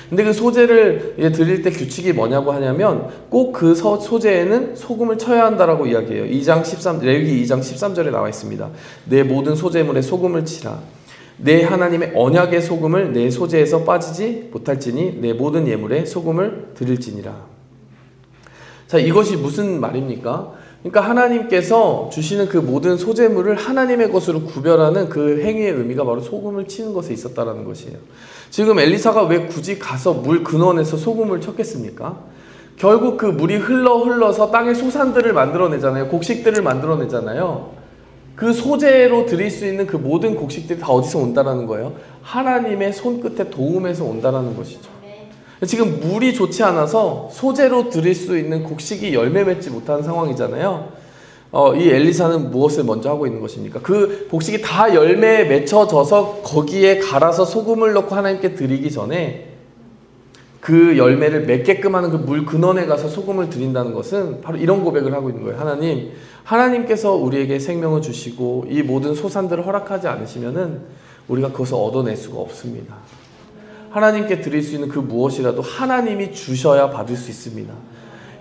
근데 그 소제를 드릴 때 규칙이 뭐냐고 하냐면 꼭 그 소제에는 소금을 쳐야 한다라고 이야기해요. 레위기 2장 13절에 나와 있습니다. 내 모든 소제물에 소금을 치라. 내 하나님의 언약의 소금을 내 소제에서 빠지지 못할지니 내 모든 예물에 소금을 드릴지니라. 자, 이것이 무슨 말입니까? 그러니까 하나님께서 주시는 그 모든 소제물을 하나님의 것으로 구별하는 그 행위의 의미가 바로 소금을 치는 것에 있었다라는 것이에요. 지금 엘리사가 왜 굳이 가서 물 근원에서 소금을 쳤겠습니까? 결국 그 물이 흘러서 땅의 소산들을 만들어내잖아요. 곡식들을 만들어내잖아요. 그 소재로 드릴 수 있는 그 모든 곡식들이 다 어디서 온다라는 거예요? 하나님의 손끝에 도움에서 온다라는 것이죠. 지금 물이 좋지 않아서 소재로 드릴 수 있는 곡식이 열매 맺지 못하는 상황이잖아요. 이 엘리사는 무엇을 먼저 하고 있는 것입니까? 그 곡식이 다 열매에 맺혀져서 거기에 갈아서 소금을 넣고 하나님께 드리기 전에 그 열매를 맺게끔 하는 그 물 근원에 가서 소금을 드린다는 것은 바로 이런 고백을 하고 있는 거예요. 하나님께서 우리에게 생명을 주시고 이 모든 소산들을 허락하지 않으시면은 우리가 그것을 얻어낼 수가 없습니다. 하나님께 드릴 수 있는 그 무엇이라도 하나님이 주셔야 받을 수 있습니다.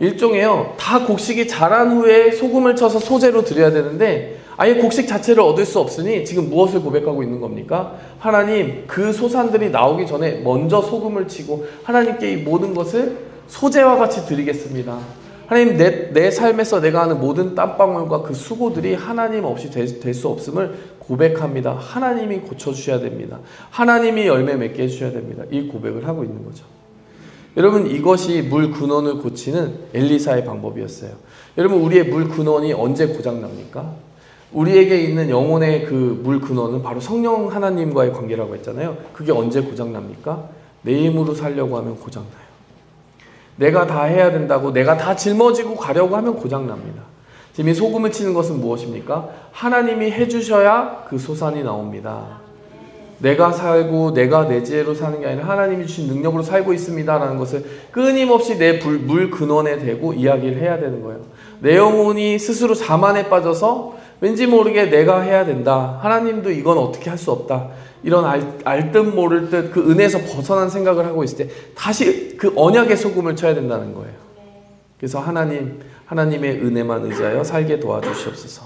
일종에요, 다 곡식이 자란 후에 소금을 쳐서 소재로 드려야 되는데 아예 곡식 자체를 얻을 수 없으니 지금 무엇을 고백하고 있는 겁니까? 하나님, 그 소산들이 나오기 전에 먼저 소금을 치고 하나님께 이 모든 것을 소재와 같이 드리겠습니다. 하나님, 내 삶에서 내가 하는 모든 땀방울과 그 수고들이 하나님 없이 될 수 없음을 고백합니다. 하나님이 고쳐주셔야 됩니다. 하나님이 열매 맺게 해주셔야 됩니다. 이 고백을 하고 있는 거죠. 여러분, 이것이 물 근원을 고치는 엘리사의 방법이었어요. 여러분, 우리의 물 근원이 언제 고장납니까? 우리에게 있는 영혼의 그 물 근원은 바로 성령 하나님과의 관계라고 했잖아요. 그게 언제 고장납니까? 내 힘으로 살려고 하면 고장나요. 내가 다 해야 된다고 내가 다 짊어지고 가려고 하면 고장납니다. 지금 이 소금을 치는 것은 무엇입니까? 하나님이 해주셔야 그 소산이 나옵니다. 내가 살고 내가 내 지혜로 사는 게 아니라 하나님이 주신 능력으로 살고 있습니다 라는 것을 끊임없이 내 물 근원에 대고 이야기를 해야 되는 거예요. 내 영혼이 스스로 자만에 빠져서 왠지 모르게 내가 해야 된다, 하나님도 이건 어떻게 할 수 없다, 이런 알 듯 모를 듯 그 은혜에서 벗어난 생각을 하고 있을 때 다시 그 언약의 소금을 쳐야 된다는 거예요. 그래서 하나님의 은혜만 의지하여 살게 도와주시옵소서.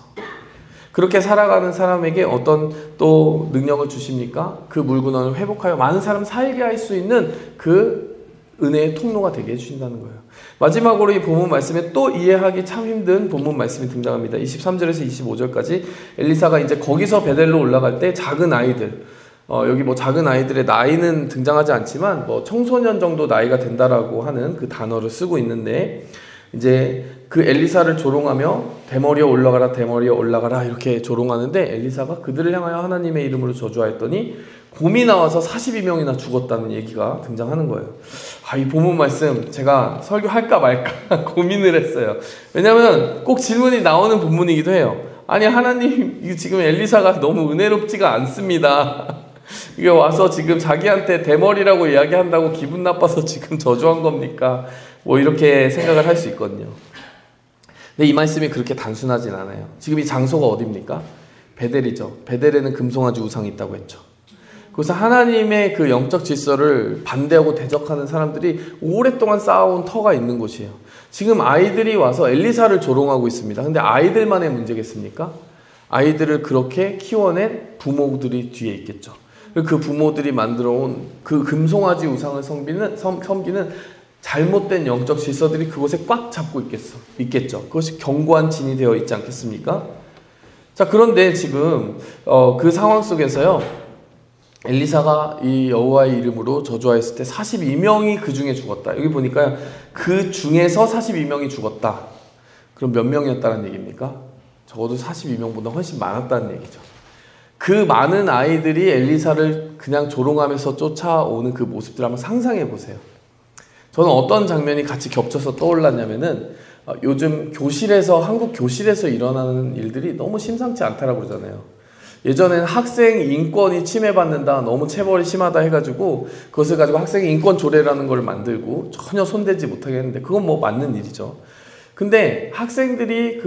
그렇게 살아가는 사람에게 어떤 또 능력을 주십니까? 그 물근원을 회복하여 많은 사람 살게 할 수 있는 그 은혜의 통로가 되게 해주신다는 거예요. 마지막으로 이 본문 말씀에 또 이해하기 참 힘든 본문 말씀이 등장합니다. 23절에서 25절까지 엘리사가 이제 거기서 베델로 올라갈 때 작은 아이들, 여기 뭐 작은 아이들의 나이는 등장하지 않지만 뭐 청소년 정도 나이가 된다라고 하는 그 단어를 쓰고 있는데, 이제 그 엘리사를 조롱하며 대머리에 올라가라 대머리에 올라가라 이렇게 조롱하는데, 엘리사가 그들을 향하여 하나님의 이름으로 저주하였더니 곰이 나와서 42명이나 죽었다는 얘기가 등장하는 거예요. 이 본문 말씀 제가 설교할까 말까 고민을 했어요. 왜냐하면 꼭 질문이 나오는 본문이기도 해요. 아니, 하나님 지금 엘리사가 너무 은혜롭지가 않습니다. 이게 와서 지금 자기한테 대머리라고 이야기한다고 기분 나빠서 지금 저주한 겁니까? 뭐 이렇게 생각을 할 수 있거든요. 근데 이 말씀이 그렇게 단순하진 않아요. 지금 이 장소가 어디입니까? 베델이죠. 베델에는 금송아지 우상이 있다고 했죠. 그래서 하나님의 그 영적 질서를 반대하고 대적하는 사람들이 오랫동안 쌓아온 터가 있는 곳이에요. 지금 아이들이 와서 엘리사를 조롱하고 있습니다. 근데 아이들만의 문제겠습니까? 아이들을 그렇게 키워낸 부모들이 뒤에 있겠죠. 그 부모들이 만들어온 그 금송아지 우상을 섬기는 잘못된 영적 질서들이 그곳에 꽉 잡고 있겠죠. 그것이 견고한 진이 되어 있지 않겠습니까? 자, 그런데 지금 그 상황 속에서요, 엘리사가 이 여호와의 이름으로 저주하였을 때 42명이 그 중에 죽었다. 여기 보니까 그 중에서 42명이 죽었다. 그럼 몇 명이었다는 얘기입니까? 적어도 42명보다 훨씬 많았다는 얘기죠. 그 많은 아이들이 엘리사를 그냥 조롱하면서 쫓아오는 그 모습들 한번 상상해 보세요. 저는 어떤 장면이 같이 겹쳐서 떠올랐냐면은, 요즘 한국 교실에서 일어나는 일들이 너무 심상치 않다라고 그러잖아요. 예전에는 학생 인권이 침해받는다, 너무 체벌이 심하다 해가지고 그것을 가지고 학생 인권 조례라는 걸 만들고 전혀 손대지 못하게 했는데 그건 뭐 맞는 일이죠. 근데 학생들이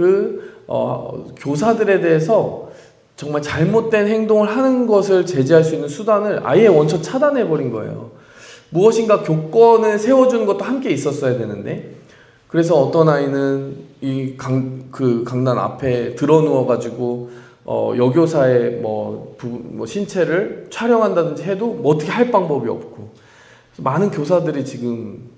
교사들에 대해서 정말 잘못된 행동을 하는 것을 제지할 수 있는 수단을 아예 원천 차단해버린 거예요. 무엇인가 교권을 세워주는 것도 함께 있었어야 되는데, 그래서 어떤 아이는 이 강단 앞에 드러 누워가지고 여교사의 신체를 촬영한다든지 해도 뭐 어떻게 할 방법이 없고, 많은 교사들이 지금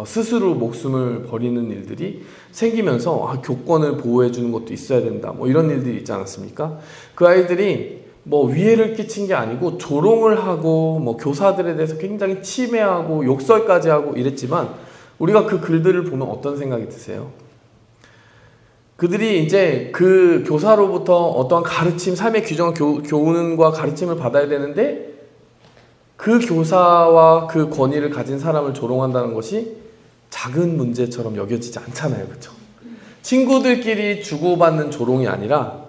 스스로 목숨을 버리는 일들이 생기면서 교권을 보호해 주는 것도 있어야 된다, 뭐 이런 일들이 있지 않았습니까? 그 아이들이 뭐 위해를 끼친 게 아니고 조롱을 하고 뭐 교사들에 대해서 굉장히 침해하고 욕설까지 하고 이랬지만, 우리가 그 글들을 보면 어떤 생각이 드세요? 그들이 이제 그 교사로부터 어떠한 가르침, 삶의 규정을 교훈과 가르침을 받아야 되는데, 그 교사와 그 권위를 가진 사람을 조롱한다는 것이 작은 문제처럼 여겨지지 않잖아요, 그렇죠? 친구들끼리 주고받는 조롱이 아니라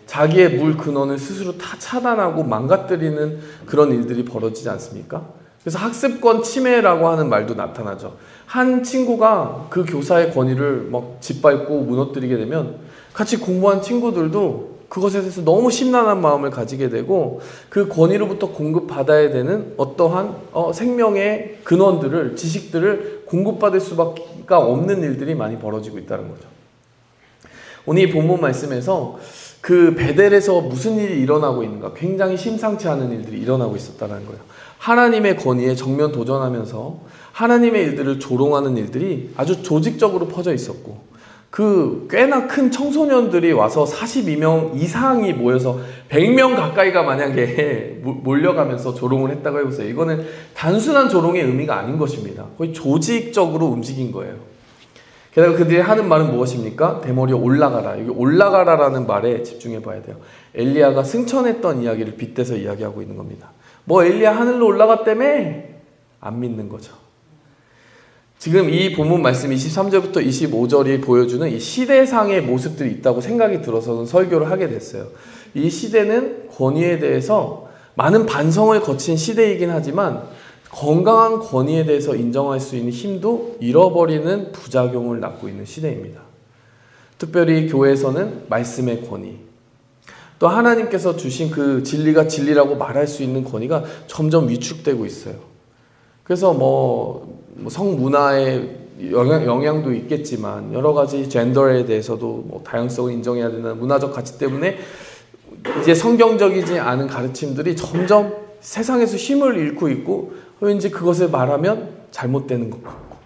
자기의 물 근원을 스스로 다 차단하고 망가뜨리는 그런 일들이 벌어지지 않습니까? 그래서 학습권 침해라고 하는 말도 나타나죠. 한 친구가 그 교사의 권위를 막 짓밟고 무너뜨리게 되면 같이 공부한 친구들도 그것에 대해서 너무 심란한 마음을 가지게 되고, 그 권위로부터 공급받아야 되는 어떠한 생명의 근원들을, 지식들을 공급받을 수밖에 없는 일들이 많이 벌어지고 있다는 거죠. 오늘 이 본문 말씀에서 그 베델에서 무슨 일이 일어나고 있는가, 굉장히 심상치 않은 일들이 일어나고 있었다는 거예요. 하나님의 권위에 정면 도전하면서 하나님의 일들을 조롱하는 일들이 아주 조직적으로 퍼져 있었고, 그 꽤나 큰 청소년들이 와서 42명 이상이 모여서 100명 가까이가 만약에 몰려가면서 조롱을 했다고 해보세요. 이거는 단순한 조롱의 의미가 아닌 것입니다. 거의 조직적으로 움직인 거예요. 게다가 그들이 하는 말은 무엇입니까? 대머리에 올라가라. 여기 올라가라라는 말에 집중해 봐야 돼요. 엘리야가 승천했던 이야기를 빗대서 이야기하고 있는 겁니다. 뭐 엘리야 하늘로 올라갔다며? 안 믿는 거죠. 지금 이 본문 말씀 23절부터 25절이 보여주는 이 시대상의 모습들이 있다고 생각이 들어서는 설교를 하게 됐어요. 이 시대는 권위에 대해서 많은 반성을 거친 시대이긴 하지만 건강한 권위에 대해서 인정할 수 있는 힘도 잃어버리는 부작용을 낳고 있는 시대입니다. 특별히 교회에서는 말씀의 권위, 또 하나님께서 주신 그 진리가 진리라고 말할 수 있는 권위가 점점 위축되고 있어요. 그래서 성문화의 영향도 있겠지만 여러 가지 젠더에 대해서도 다양성을 인정해야 된다는 문화적 가치 때문에 이제 성경적이지 않은 가르침들이 점점 세상에서 힘을 잃고 있고, 왠지 그것을 말하면 잘못되는 것 같고,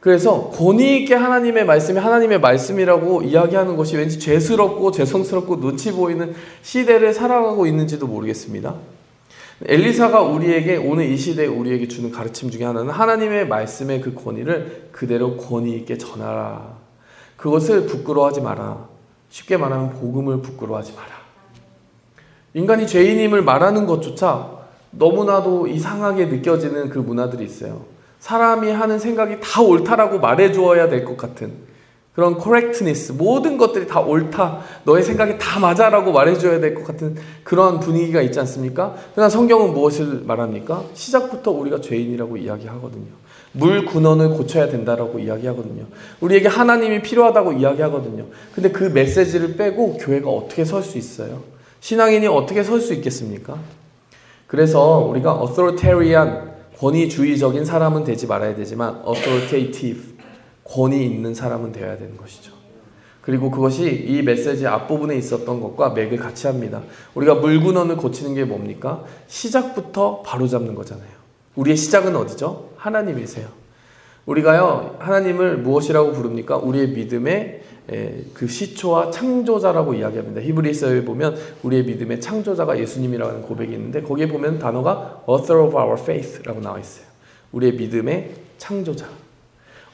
그래서 권위 있게 하나님의 말씀이 하나님의 말씀이라고 이야기하는 것이 왠지 죄스럽고 죄송스럽고 눈치 보이는 시대를 살아가고 있는지도 모르겠습니다. 엘리사가 우리에게, 오늘 이 시대에 우리에게 주는 가르침 중에 하나는 하나님의 말씀의 그 권위를 그대로 권위 있게 전하라. 그것을 부끄러워하지 마라. 쉽게 말하면 복음을 부끄러워하지 마라. 인간이 죄인임을 말하는 것조차 너무나도 이상하게 느껴지는 그 문화들이 있어요. 사람이 하는 생각이 다 옳다라고 말해주어야 될 것 같은 그런 correctness, 모든 것들이 다 옳다, 너의 생각이 다 맞아라고 말해줘야 될 것 같은 그런 분위기가 있지 않습니까? 그러나 성경은 무엇을 말합니까? 시작부터 우리가 죄인이라고 이야기하거든요. 물 근원을 고쳐야 된다라고 이야기하거든요. 우리에게 하나님이 필요하다고 이야기하거든요. 근데 그 메시지를 빼고 교회가 어떻게 설 수 있어요? 신앙인이 어떻게 설 수 있겠습니까? 그래서 우리가 authoritarian, 권위주의적인 사람은 되지 말아야 되지만 authoritative, 권위 있는 사람은 되어야 되는 것이죠. 그리고 그것이 이 메시지 앞부분에 있었던 것과 맥을 같이 합니다. 우리가 물근원을 고치는 게 뭡니까? 시작부터 바로잡는 거잖아요. 우리의 시작은 어디죠? 하나님이세요. 우리가요, 하나님을 무엇이라고 부릅니까? 우리의 믿음의 그 시초와 창조자라고 이야기합니다. 히브리서에 보면 우리의 믿음의 창조자가 예수님이라는 고백이 있는데, 거기에 보면 단어가 author of our faith라고 나와 있어요. 우리의 믿음의 창조자.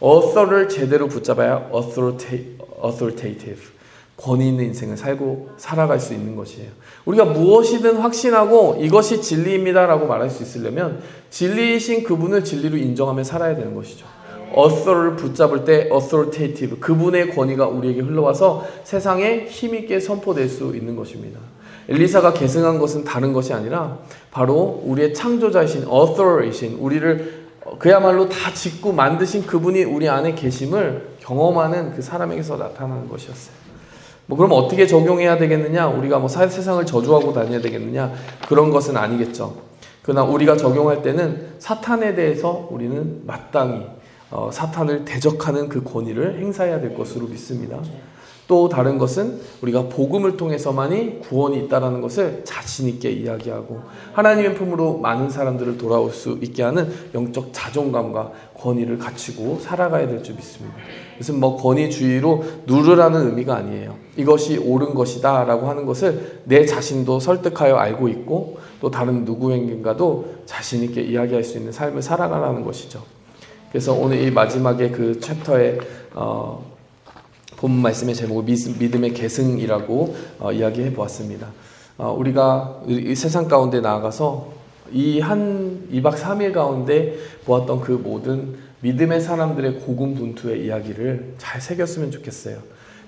author를 제대로 붙잡아야 authoritative, 권위 있는 인생을 살아갈 수 있는 것이에요. 우리가 무엇이든 확신하고 이것이 진리입니다라고 말할 수 있으려면 진리이신 그분을 진리로 인정하며 살아야 되는 것이죠. author를 붙잡을 때 authoritative, 그분의 권위가 우리에게 흘러와서 세상에 힘있게 선포될 수 있는 것입니다. 엘리사가 계승한 것은 다른 것이 아니라 바로 우리의 창조자이신 author이신 우리를 그야말로 다 짓고 만드신 그분이 우리 안에 계심을 경험하는 그 사람에게서 나타나는 것이었어요. 그럼 어떻게 적용해야 되겠느냐? 우리가 세상을 저주하고 다녀야 되겠느냐? 그런 것은 아니겠죠. 그러나 우리가 적용할 때는 사탄에 대해서 우리는 마땅히 사탄을 대적하는 그 권위를 행사해야 될 것으로 믿습니다. 또 다른 것은 우리가 복음을 통해서만이 구원이 있다는 것을 자신 있게 이야기하고 하나님의 품으로 많은 사람들을 돌아올 수 있게 하는 영적 자존감과 권위를 갖추고 살아가야 될 줄 믿습니다. 무슨 권위주의로 누르라는 의미가 아니에요. 이것이 옳은 것이다 라고 하는 것을 내 자신도 설득하여 알고 있고 또 다른 누구에게도 자신 있게 이야기할 수 있는 삶을 살아가라는 것이죠. 그래서 오늘 이 마지막에 그 챕터의 본문 말씀의 제목을 믿음의 계승이라고 이야기해 보았습니다. 우리가 이 세상 가운데 나아가서 이 2박 3일 가운데 보았던 그 모든 믿음의 사람들의 고군분투의 이야기를 잘 새겼으면 좋겠어요.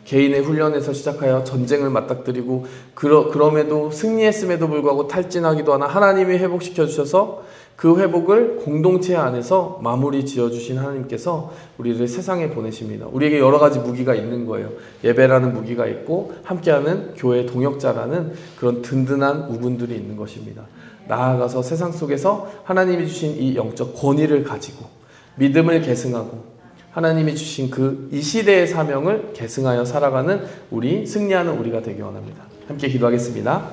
개인의 훈련에서 시작하여 전쟁을 맞닥뜨리고 그럼에도 승리했음에도 불구하고 탈진하기도 하나 하나님이 회복시켜 주셔서 그 회복을 공동체 안에서 마무리 지어주신 하나님께서 우리를 세상에 보내십니다. 우리에게 여러 가지 무기가 있는 거예요. 예배라는 무기가 있고 함께하는 교회 동역자라는 그런 든든한 우군들이 있는 것입니다. 나아가서 세상 속에서 하나님이 주신 이 영적 권위를 가지고 믿음을 계승하고 하나님이 주신 이 시대의 사명을 계승하여 살아가는 우리 승리하는 우리가 되기 원합니다. 함께 기도하겠습니다.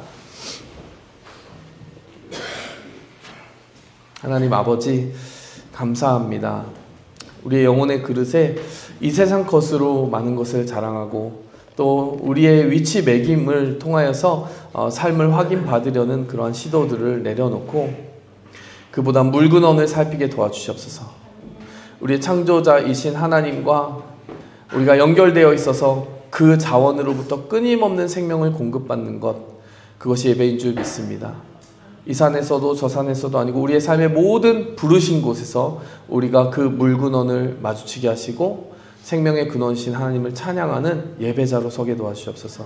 하나님 아버지 감사합니다. 우리의 영혼의 그릇에 이 세상 것으로 많은 것을 자랑하고 또 우리의 위치 매김을 통하여서 삶을 확인받으려는 그러한 시도들을 내려놓고 그보다 묽은 언을 살피게 도와주시옵소서. 우리의 창조자이신 하나님과 우리가 연결되어 있어서 그 자원으로부터 끊임없는 생명을 공급받는 것, 그것이 예배인 줄 믿습니다. 이 산에서도 저 산에서도 아니고 우리의 삶의 모든 부르신 곳에서 우리가 그 묽은 언을 마주치게 하시고 생명의 근원이신 하나님을 찬양하는 예배자로 서게 도와주시옵소서.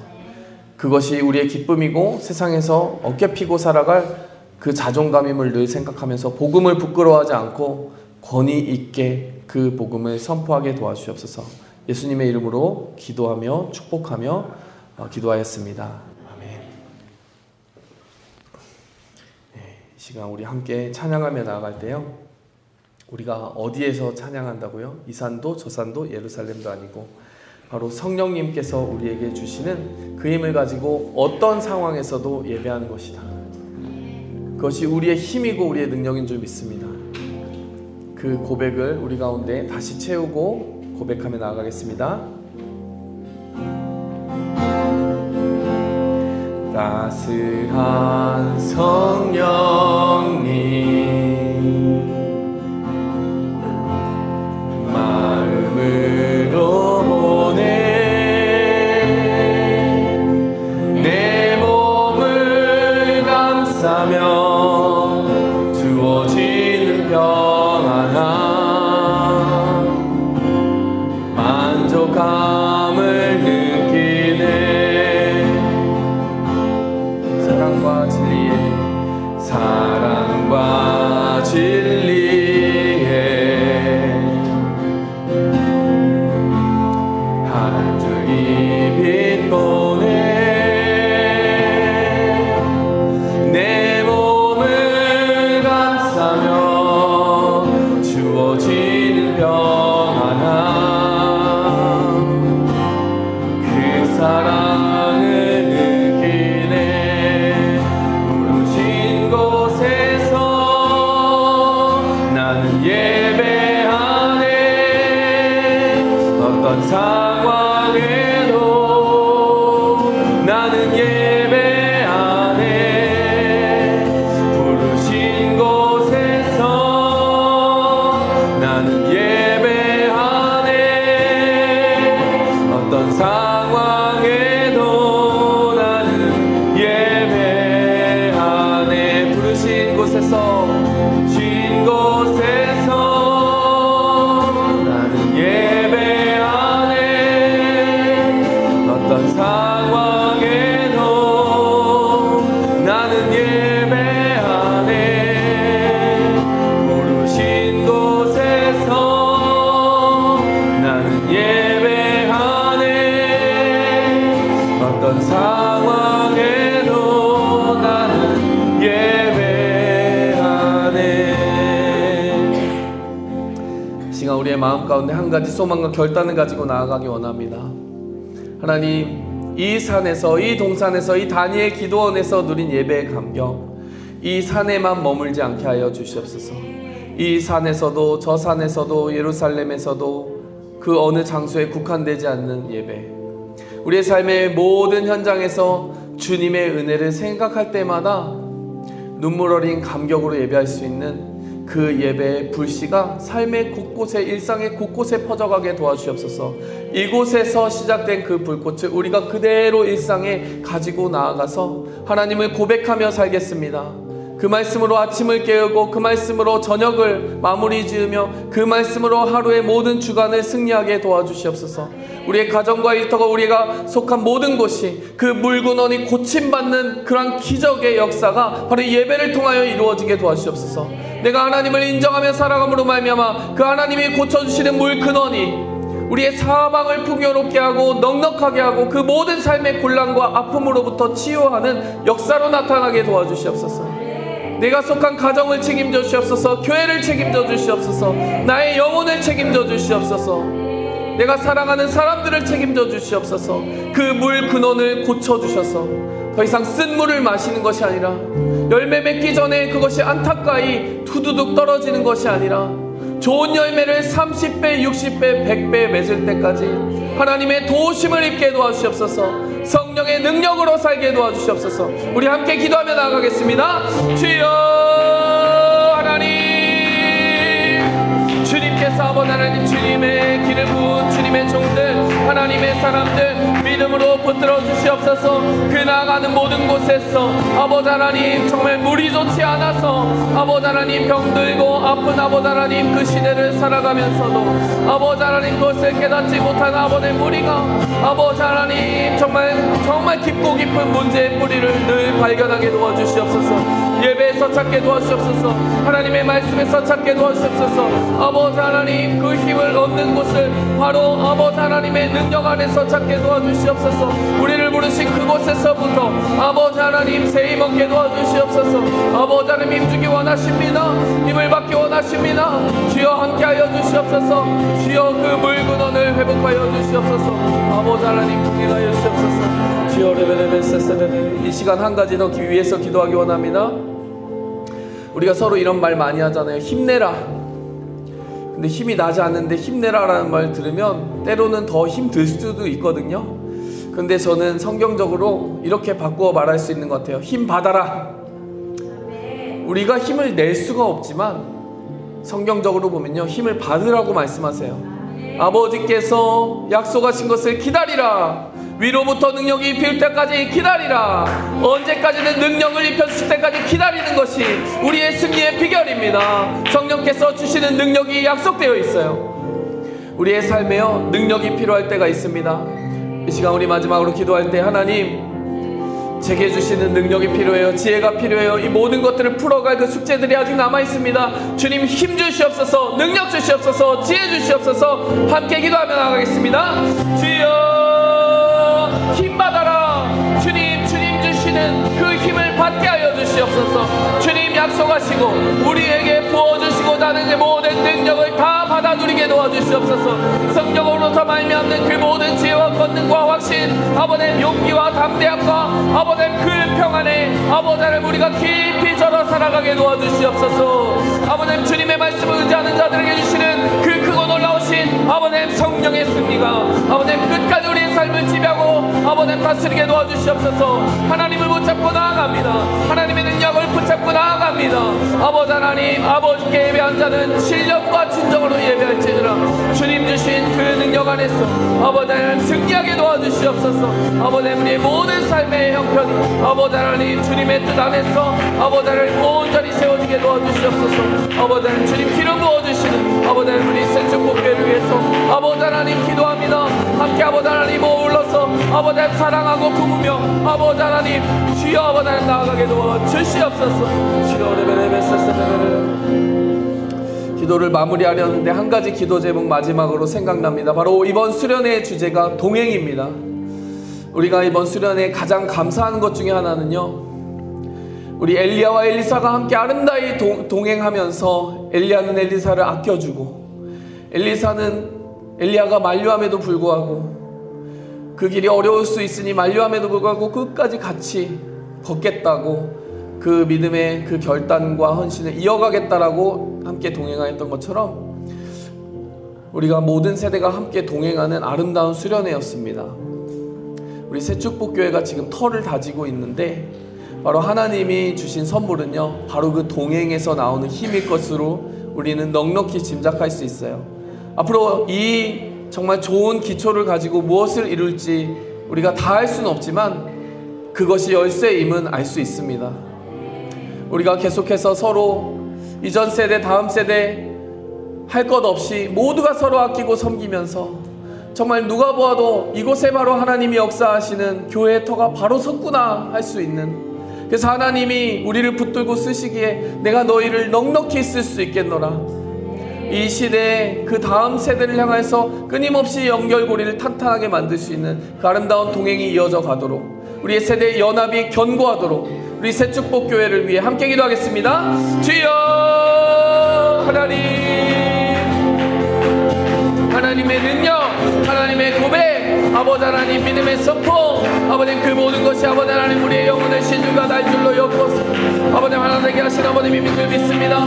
그것이 우리의 기쁨이고 세상에서 어깨 피고 살아갈 그 자존감임을 늘 생각하면서 복음을 부끄러워하지 않고 권위 있게 그 복음을 선포하게 도와주시옵소서. 예수님의 이름으로 기도하며 축복하며 기도하였습니다. 시간 우리 함께 찬양하며 나아갈 때요, 우리가 어디에서 찬양한다고요? 이 산도 저 산도 예루살렘도 아니고 바로 성령님께서 우리에게 주시는 그 힘을 가지고 어떤 상황에서도 예배하는 것이다. 그것이 우리의 힘이고 우리의 능력인 줄 믿습니다. 그 고백을 우리 가운데 다시 채우고 고백하며 나아가겠습니다. 따스한 성령님 마음으로 보내 내 몸을 감싸며 주어지는 평안함 만족함을 느끼네. 사랑과 진리에 한 줄기 빛 보내 내 몸을 감싸며 주어지는 평안함 그 사랑을 느끼네. 부르신 곳에서 나는 예배하네. 어떤 상황에도 나는 예배하네. 부르신 곳에서 나는 예배하네. 어떤 상황에도 나는 예배하네. 부르신 곳에서 쉰 곳에서 나는 예배하네. 어떤 상황에도 나는 예배하네. 부르신 곳에서 나는 예배하네. 어떤 상황에도 나는 예배하네. 이 시간 우리의 마음 가운데 한 가지 소망과 결단을 가지고 나아가기 원합니다. 하나님, 이 산에서, 이 동산에서, 이 다니엘 기도원에서 누린 예배의 감격, 이 산에만 머물지 않게 하여 주시옵소서. 이 산에서도 저 산에서도 예루살렘에서도 그 어느 장소에 국한되지 않는 예배, 우리의 삶의 모든 현장에서 주님의 은혜를 생각할 때마다 눈물 어린 감격으로 예배할 수 있는 그 예배의 불씨가 삶의 곳곳에, 일상의 곳곳에 퍼져가게 도와주시옵소서. 이곳에서 시작된 그 불꽃을 우리가 그대로 일상에 가지고 나아가서 하나님을 고백하며 살겠습니다. 그 말씀으로 아침을 깨우고 그 말씀으로 저녁을 마무리 지으며 그 말씀으로 하루의 모든 주간을 승리하게 도와주시옵소서. 우리의 가정과 일터가, 우리가 속한 모든 곳이 그 물근원이 고침받는 그런 기적의 역사가 바로 예배를 통하여 이루어지게 도와주시옵소서. 내가 하나님을 인정하며 살아감으로 말미암아 그 하나님이 고쳐주시는 물근원이 우리의 사방을 풍요롭게 하고 넉넉하게 하고 그 모든 삶의 곤란과 아픔으로부터 치유하는 역사로 나타나게 도와주시옵소서. 내가 속한 가정을 책임져 주시옵소서. 교회를 책임져 주시옵소서. 나의 영혼을 책임져 주시옵소서. 내가 사랑하는 사람들을 책임져 주시옵소서. 그 물 근원을 고쳐주셔서 더 이상 쓴 물을 마시는 것이 아니라, 열매 맺기 전에 그것이 안타까이 두두둑 떨어지는 것이 아니라 좋은 열매를 30배, 60배, 100배 맺을 때까지 하나님의 도우심을 입게 도와주시옵소서. 성령의 능력으로 살게 도와주시옵소서. 우리 함께 기도하며 나아가겠습니다. 주여 하나님, 주님께서 아버지 하나님, 주님의 길을 부은 주님의 종들, 하나님의 사람들 믿음으로 붙들어 주시옵소서. 그 나아가는 모든 곳에서 아버지 하나님, 정말 물이 좋지 않아서 아버지 하나님 병들고 아픈 아버지 하나님 그 시대를 살아가면서도 아버지 하나님 그것을 깨닫지 못한 아버지의 무리가 아버지 하나님 정말 깊고 깊은 문제의 뿌리를 늘 발견하게 도와주시옵소서. 예배에서 찾게 도와주시옵소서. 하나님의 말씀에서 찾게 도와주시옵소서. 아버지 하나님 그 힘을 얻는 곳을 바로 아버지 하나님의 능력 안에서 찾게 도와주시옵소서. 우리를 부르신 그곳에서부터 아버지 하나님 새 힘 얻게 도와주시옵소서. 아버지 하나님 힘주기 원하십니다. 힘을 받기 원하십니다. 주여 함께하여 주시옵소서. 주여 그 물근원을 회복하여 주시옵소서. 아버지 하나님 통행하여 주시옵소서. 주여 레벨레벨세세레벨. 이 시간 한 가지 더 위해서 기도하기 원합니다. 우리가 서로 이런 말 많이 하잖아요. 힘내라. 근데 힘이 나지 않는데 힘내라라는 말 들으면 때로는 더 힘들 수도 있거든요. 근데 저는 성경적으로 이렇게 바꾸어 말할 수 있는 것 같아요. 힘 받아라. 우리가 힘을 낼 수가 없지만 성경적으로 보면요, 힘을 받으라고 말씀하세요. 아버지께서 약속하신 것을 기다리라. 위로부터 능력이 입힐 때까지 기다리라. 언제까지는 능력을 입혀주실 때까지 기다리는 것이 우리의 승리의 비결입니다. 성령께서 주시는 능력이 약속되어 있어요. 우리의 삶에요, 능력이 필요할 때가 있습니다. 이 시간 우리 마지막으로 기도할 때, 하나님 제게 주시는 능력이 필요해요. 지혜가 필요해요. 이 모든 것들을 풀어갈 그 숙제들이 아직 남아있습니다. 주님 힘 주시옵소서. 능력 주시옵소서. 지혜 주시옵소서. 함께 기도하며 나가겠습니다. 주여 힘 받아라. 주님 주시는 그 힘을 받게 하여 주시옵소서. 주님 약속하시고 우리에게 부어주시고자 하는 그 모든 능력을 다 받아 누리게 도와주시옵소서. 성령으로부터 말미암는 그 모든 지혜와 권능과 확신, 아버지의 용기와 담대함과 아버지의 그 평안에 아버지를 우리가 깊이 절어 살아가게 도와주시옵소서. 아버지 주님의 말씀을 의지하는 자들에게 주시는 그 크고 놀라우신 아버지 성령의 승리가 아버지 끝까지 우리의 삶을 지배하고 아버지 다스리게 도와주시옵소서. 하나님을 붙잡고 나아갑니다. 하나님의 능력을 붙잡고 나아갑니다. 아버지 하나님, 아버지께 예배한 자는 신령과 진정으로 예배할지니라. 주님 주신 그 능력 안에서 아버지 하나님 승리하게 도와주시옵소서. 아버지 하나님 우리의 모든 삶의 형편이 아버지 하나님 주님의 뜻 안에서 아버지 하나님 온전히 세워지게 도와주시옵소서. 아버지 하나님 주님 기름 부어주시는 아버지 하나님 우리 새축복교회를 위해서 아버지 하나님 기도합니다. 함께 아버지 하나님 어울러서 아버지 하나님 사랑하고 품으며 아버지 하나님 주여 아버지 하나님 나아가게 도와주시옵소서. 주여 기도를 마무리하려는데 한 가지 기도 제목 마지막으로 생각납니다. 바로 이번 수련회의 주제가 동행입니다. 우리가 이번 수련회에 가장 감사하는 것 중에 하나는요, 우리 엘리야와 엘리사가 함께 아름다이 동행하면서 엘리야는 엘리사를 아껴주고 엘리사는 엘리야가 만류함에도 불구하고 그 길이 어려울 수 있으니 만류함에도 불구하고 끝까지 같이 걷겠다고 그 믿음의 그 결단과 헌신을 이어가겠다라고 함께 동행하였던 것처럼 우리가 모든 세대가 함께 동행하는 아름다운 수련회였습니다. 우리 새축복교회가 지금 터를 다지고 있는데 바로 하나님이 주신 선물은요, 바로 그 동행에서 나오는 힘일 것으로 우리는 넉넉히 짐작할 수 있어요. 앞으로 이 정말 좋은 기초를 가지고 무엇을 이룰지 우리가 다 할 수는 없지만 그것이 열쇠임은 알 수 있습니다. 우리가 계속해서 서로 이전 세대 다음 세대 할 것 없이 모두가 서로 아끼고 섬기면서 정말 누가 보아도 이곳에 바로 하나님이 역사하시는 교회의 터가 바로 섰구나 할 수 있는, 그래서 하나님이 우리를 붙들고 쓰시기에 내가 너희를 넉넉히 쓸 수 있겠노라. 이 시대에 그 다음 세대를 향해서 끊임없이 연결고리를 탄탄하게 만들 수 있는 그 아름다운 동행이 이어져 가도록, 우리의 세대의 연합이 견고하도록 우리 새축복교회를 위해 함께 기도하겠습니다. 주여 하나님의 능력, 하나님의 고백, 아버지 하나님 믿음의 선포, 아버님 그 모든 것이 아버지 하나님 우리의 영혼의 시줄과 날줄로 엮어서 아버님 하나 되게 하신 아버님의 믿음을 믿습니다.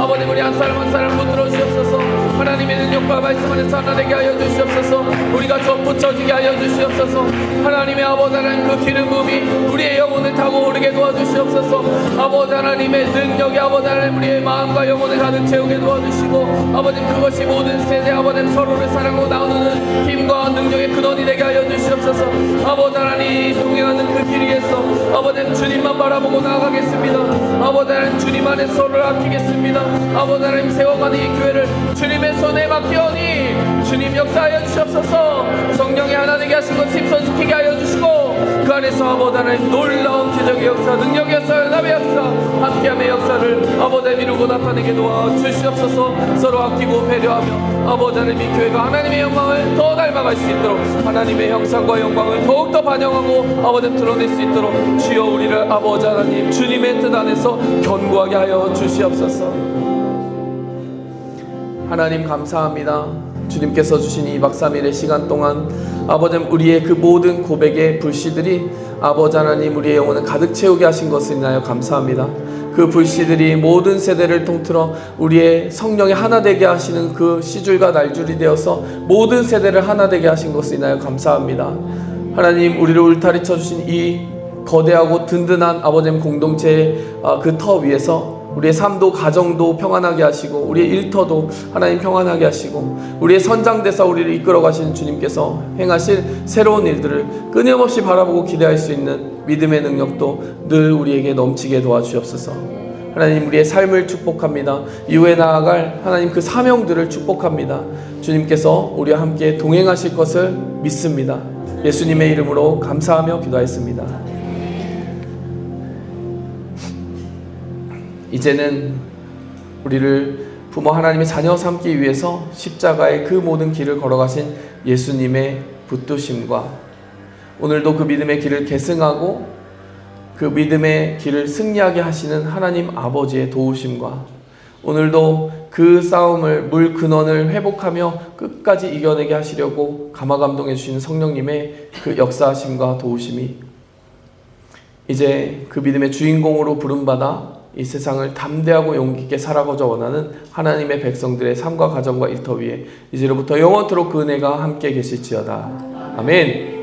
아버님 우리 한 사람 한 사람 붙들어 주시옵소서. 하나님의 능력과 말씀 안에서 하나 되게 하여 주시옵소서. 우리가 덧붙여지게 하여 주시옵소서. 하나님의 아버지 하나님 그 기름 부음이 우리의 영혼을 타고 오르게 도와주시옵소서. 아버지 하나님의 능력이 아버지 하나님 우리의 마음과 영혼을 가득 채우게 도와주시고 아버님 그것이 모든 세대 아버님 서로를 사랑하고 나누는 힘과 능력의 근원이 되게 하여 주시옵소서. 아버지 하나님 동행하는 그 길 위에서 아버지 주님만 바라보고 나아가겠습니다. 아버지 하나님 주님 안에 서로를 아끼겠습니다. 아버지 하나님 세워가는 이 교회를 주님의 손에 맡기오니 주님 역사하여 주시옵소서. 성령이 하나 되게 하신 것 힘선지키게 하여 주시고 그 안에서 아버지 하나님 놀라운 기적의 역사, 능력의 역사, 연합의 역사, 함께함의 역사를 아버지 이루고 나타내게 도와주시옵소서. 서로 아끼고 배려하며 아버지 하나님 이 교회가 하나님의 영광을 더 닮아갈 수 있도록 하나님의 형상과 영광을 더욱더 반영하고 아버지 드러낼 수 있도록 주여 우리를 아버지 하나님 주님의 뜻 안에서 견고하게 하여 주시옵소서. 하나님 감사합니다. 주님께서 주신 2박 3일의 시간 동안 아버지 우리의 그 모든 고백의 불씨들이 아버지 하나님 우리의 영혼을 가득 채우게 하신 것을 인하여 감사합니다. 그 불씨들이 모든 세대를 통틀어 우리의 성령이 하나 되게 하시는 그 시줄과 날줄이 되어서 모든 세대를 하나 되게 하신 것을 인하여 감사합니다. 하나님 우리를 울타리 쳐주신 이 거대하고 든든한 아버지 공동체의 그 터 위에서 우리의 삶도 가정도 평안하게 하시고 우리의 일터도 하나님 평안하게 하시고 우리의 선장대사 우리를 이끌어 가시는 주님께서 행하실 새로운 일들을 끊임없이 바라보고 기대할 수 있는 믿음의 능력도 늘 우리에게 넘치게 도와주옵소서. 하나님 우리의 삶을 축복합니다. 이후에 나아갈 하나님 그 사명들을 축복합니다. 주님께서 우리와 함께 동행하실 것을 믿습니다. 예수님의 이름으로 감사하며 기도하였습니다. 이제는 우리를 부모 하나님의 자녀 삼기 위해서 십자가의 그 모든 길을 걸어가신 예수님의 붙드심과 오늘도 그 믿음의 길을 계승하고 그 믿음의 길을 승리하게 하시는 하나님 아버지의 도우심과 오늘도 그 싸움을 물 근원을 회복하며 끝까지 이겨내게 하시려고 감화감동해 주시는 성령님의 그 역사하심과 도우심이 이제 그 믿음의 주인공으로 부름받아 이 세상을 담대하고 용기 있게 살아가자 원하는 하나님의 백성들의 삶과 가정과 일터 위에 이제로부터 영원토록 그 은혜가 함께 계실지어다. 아멘.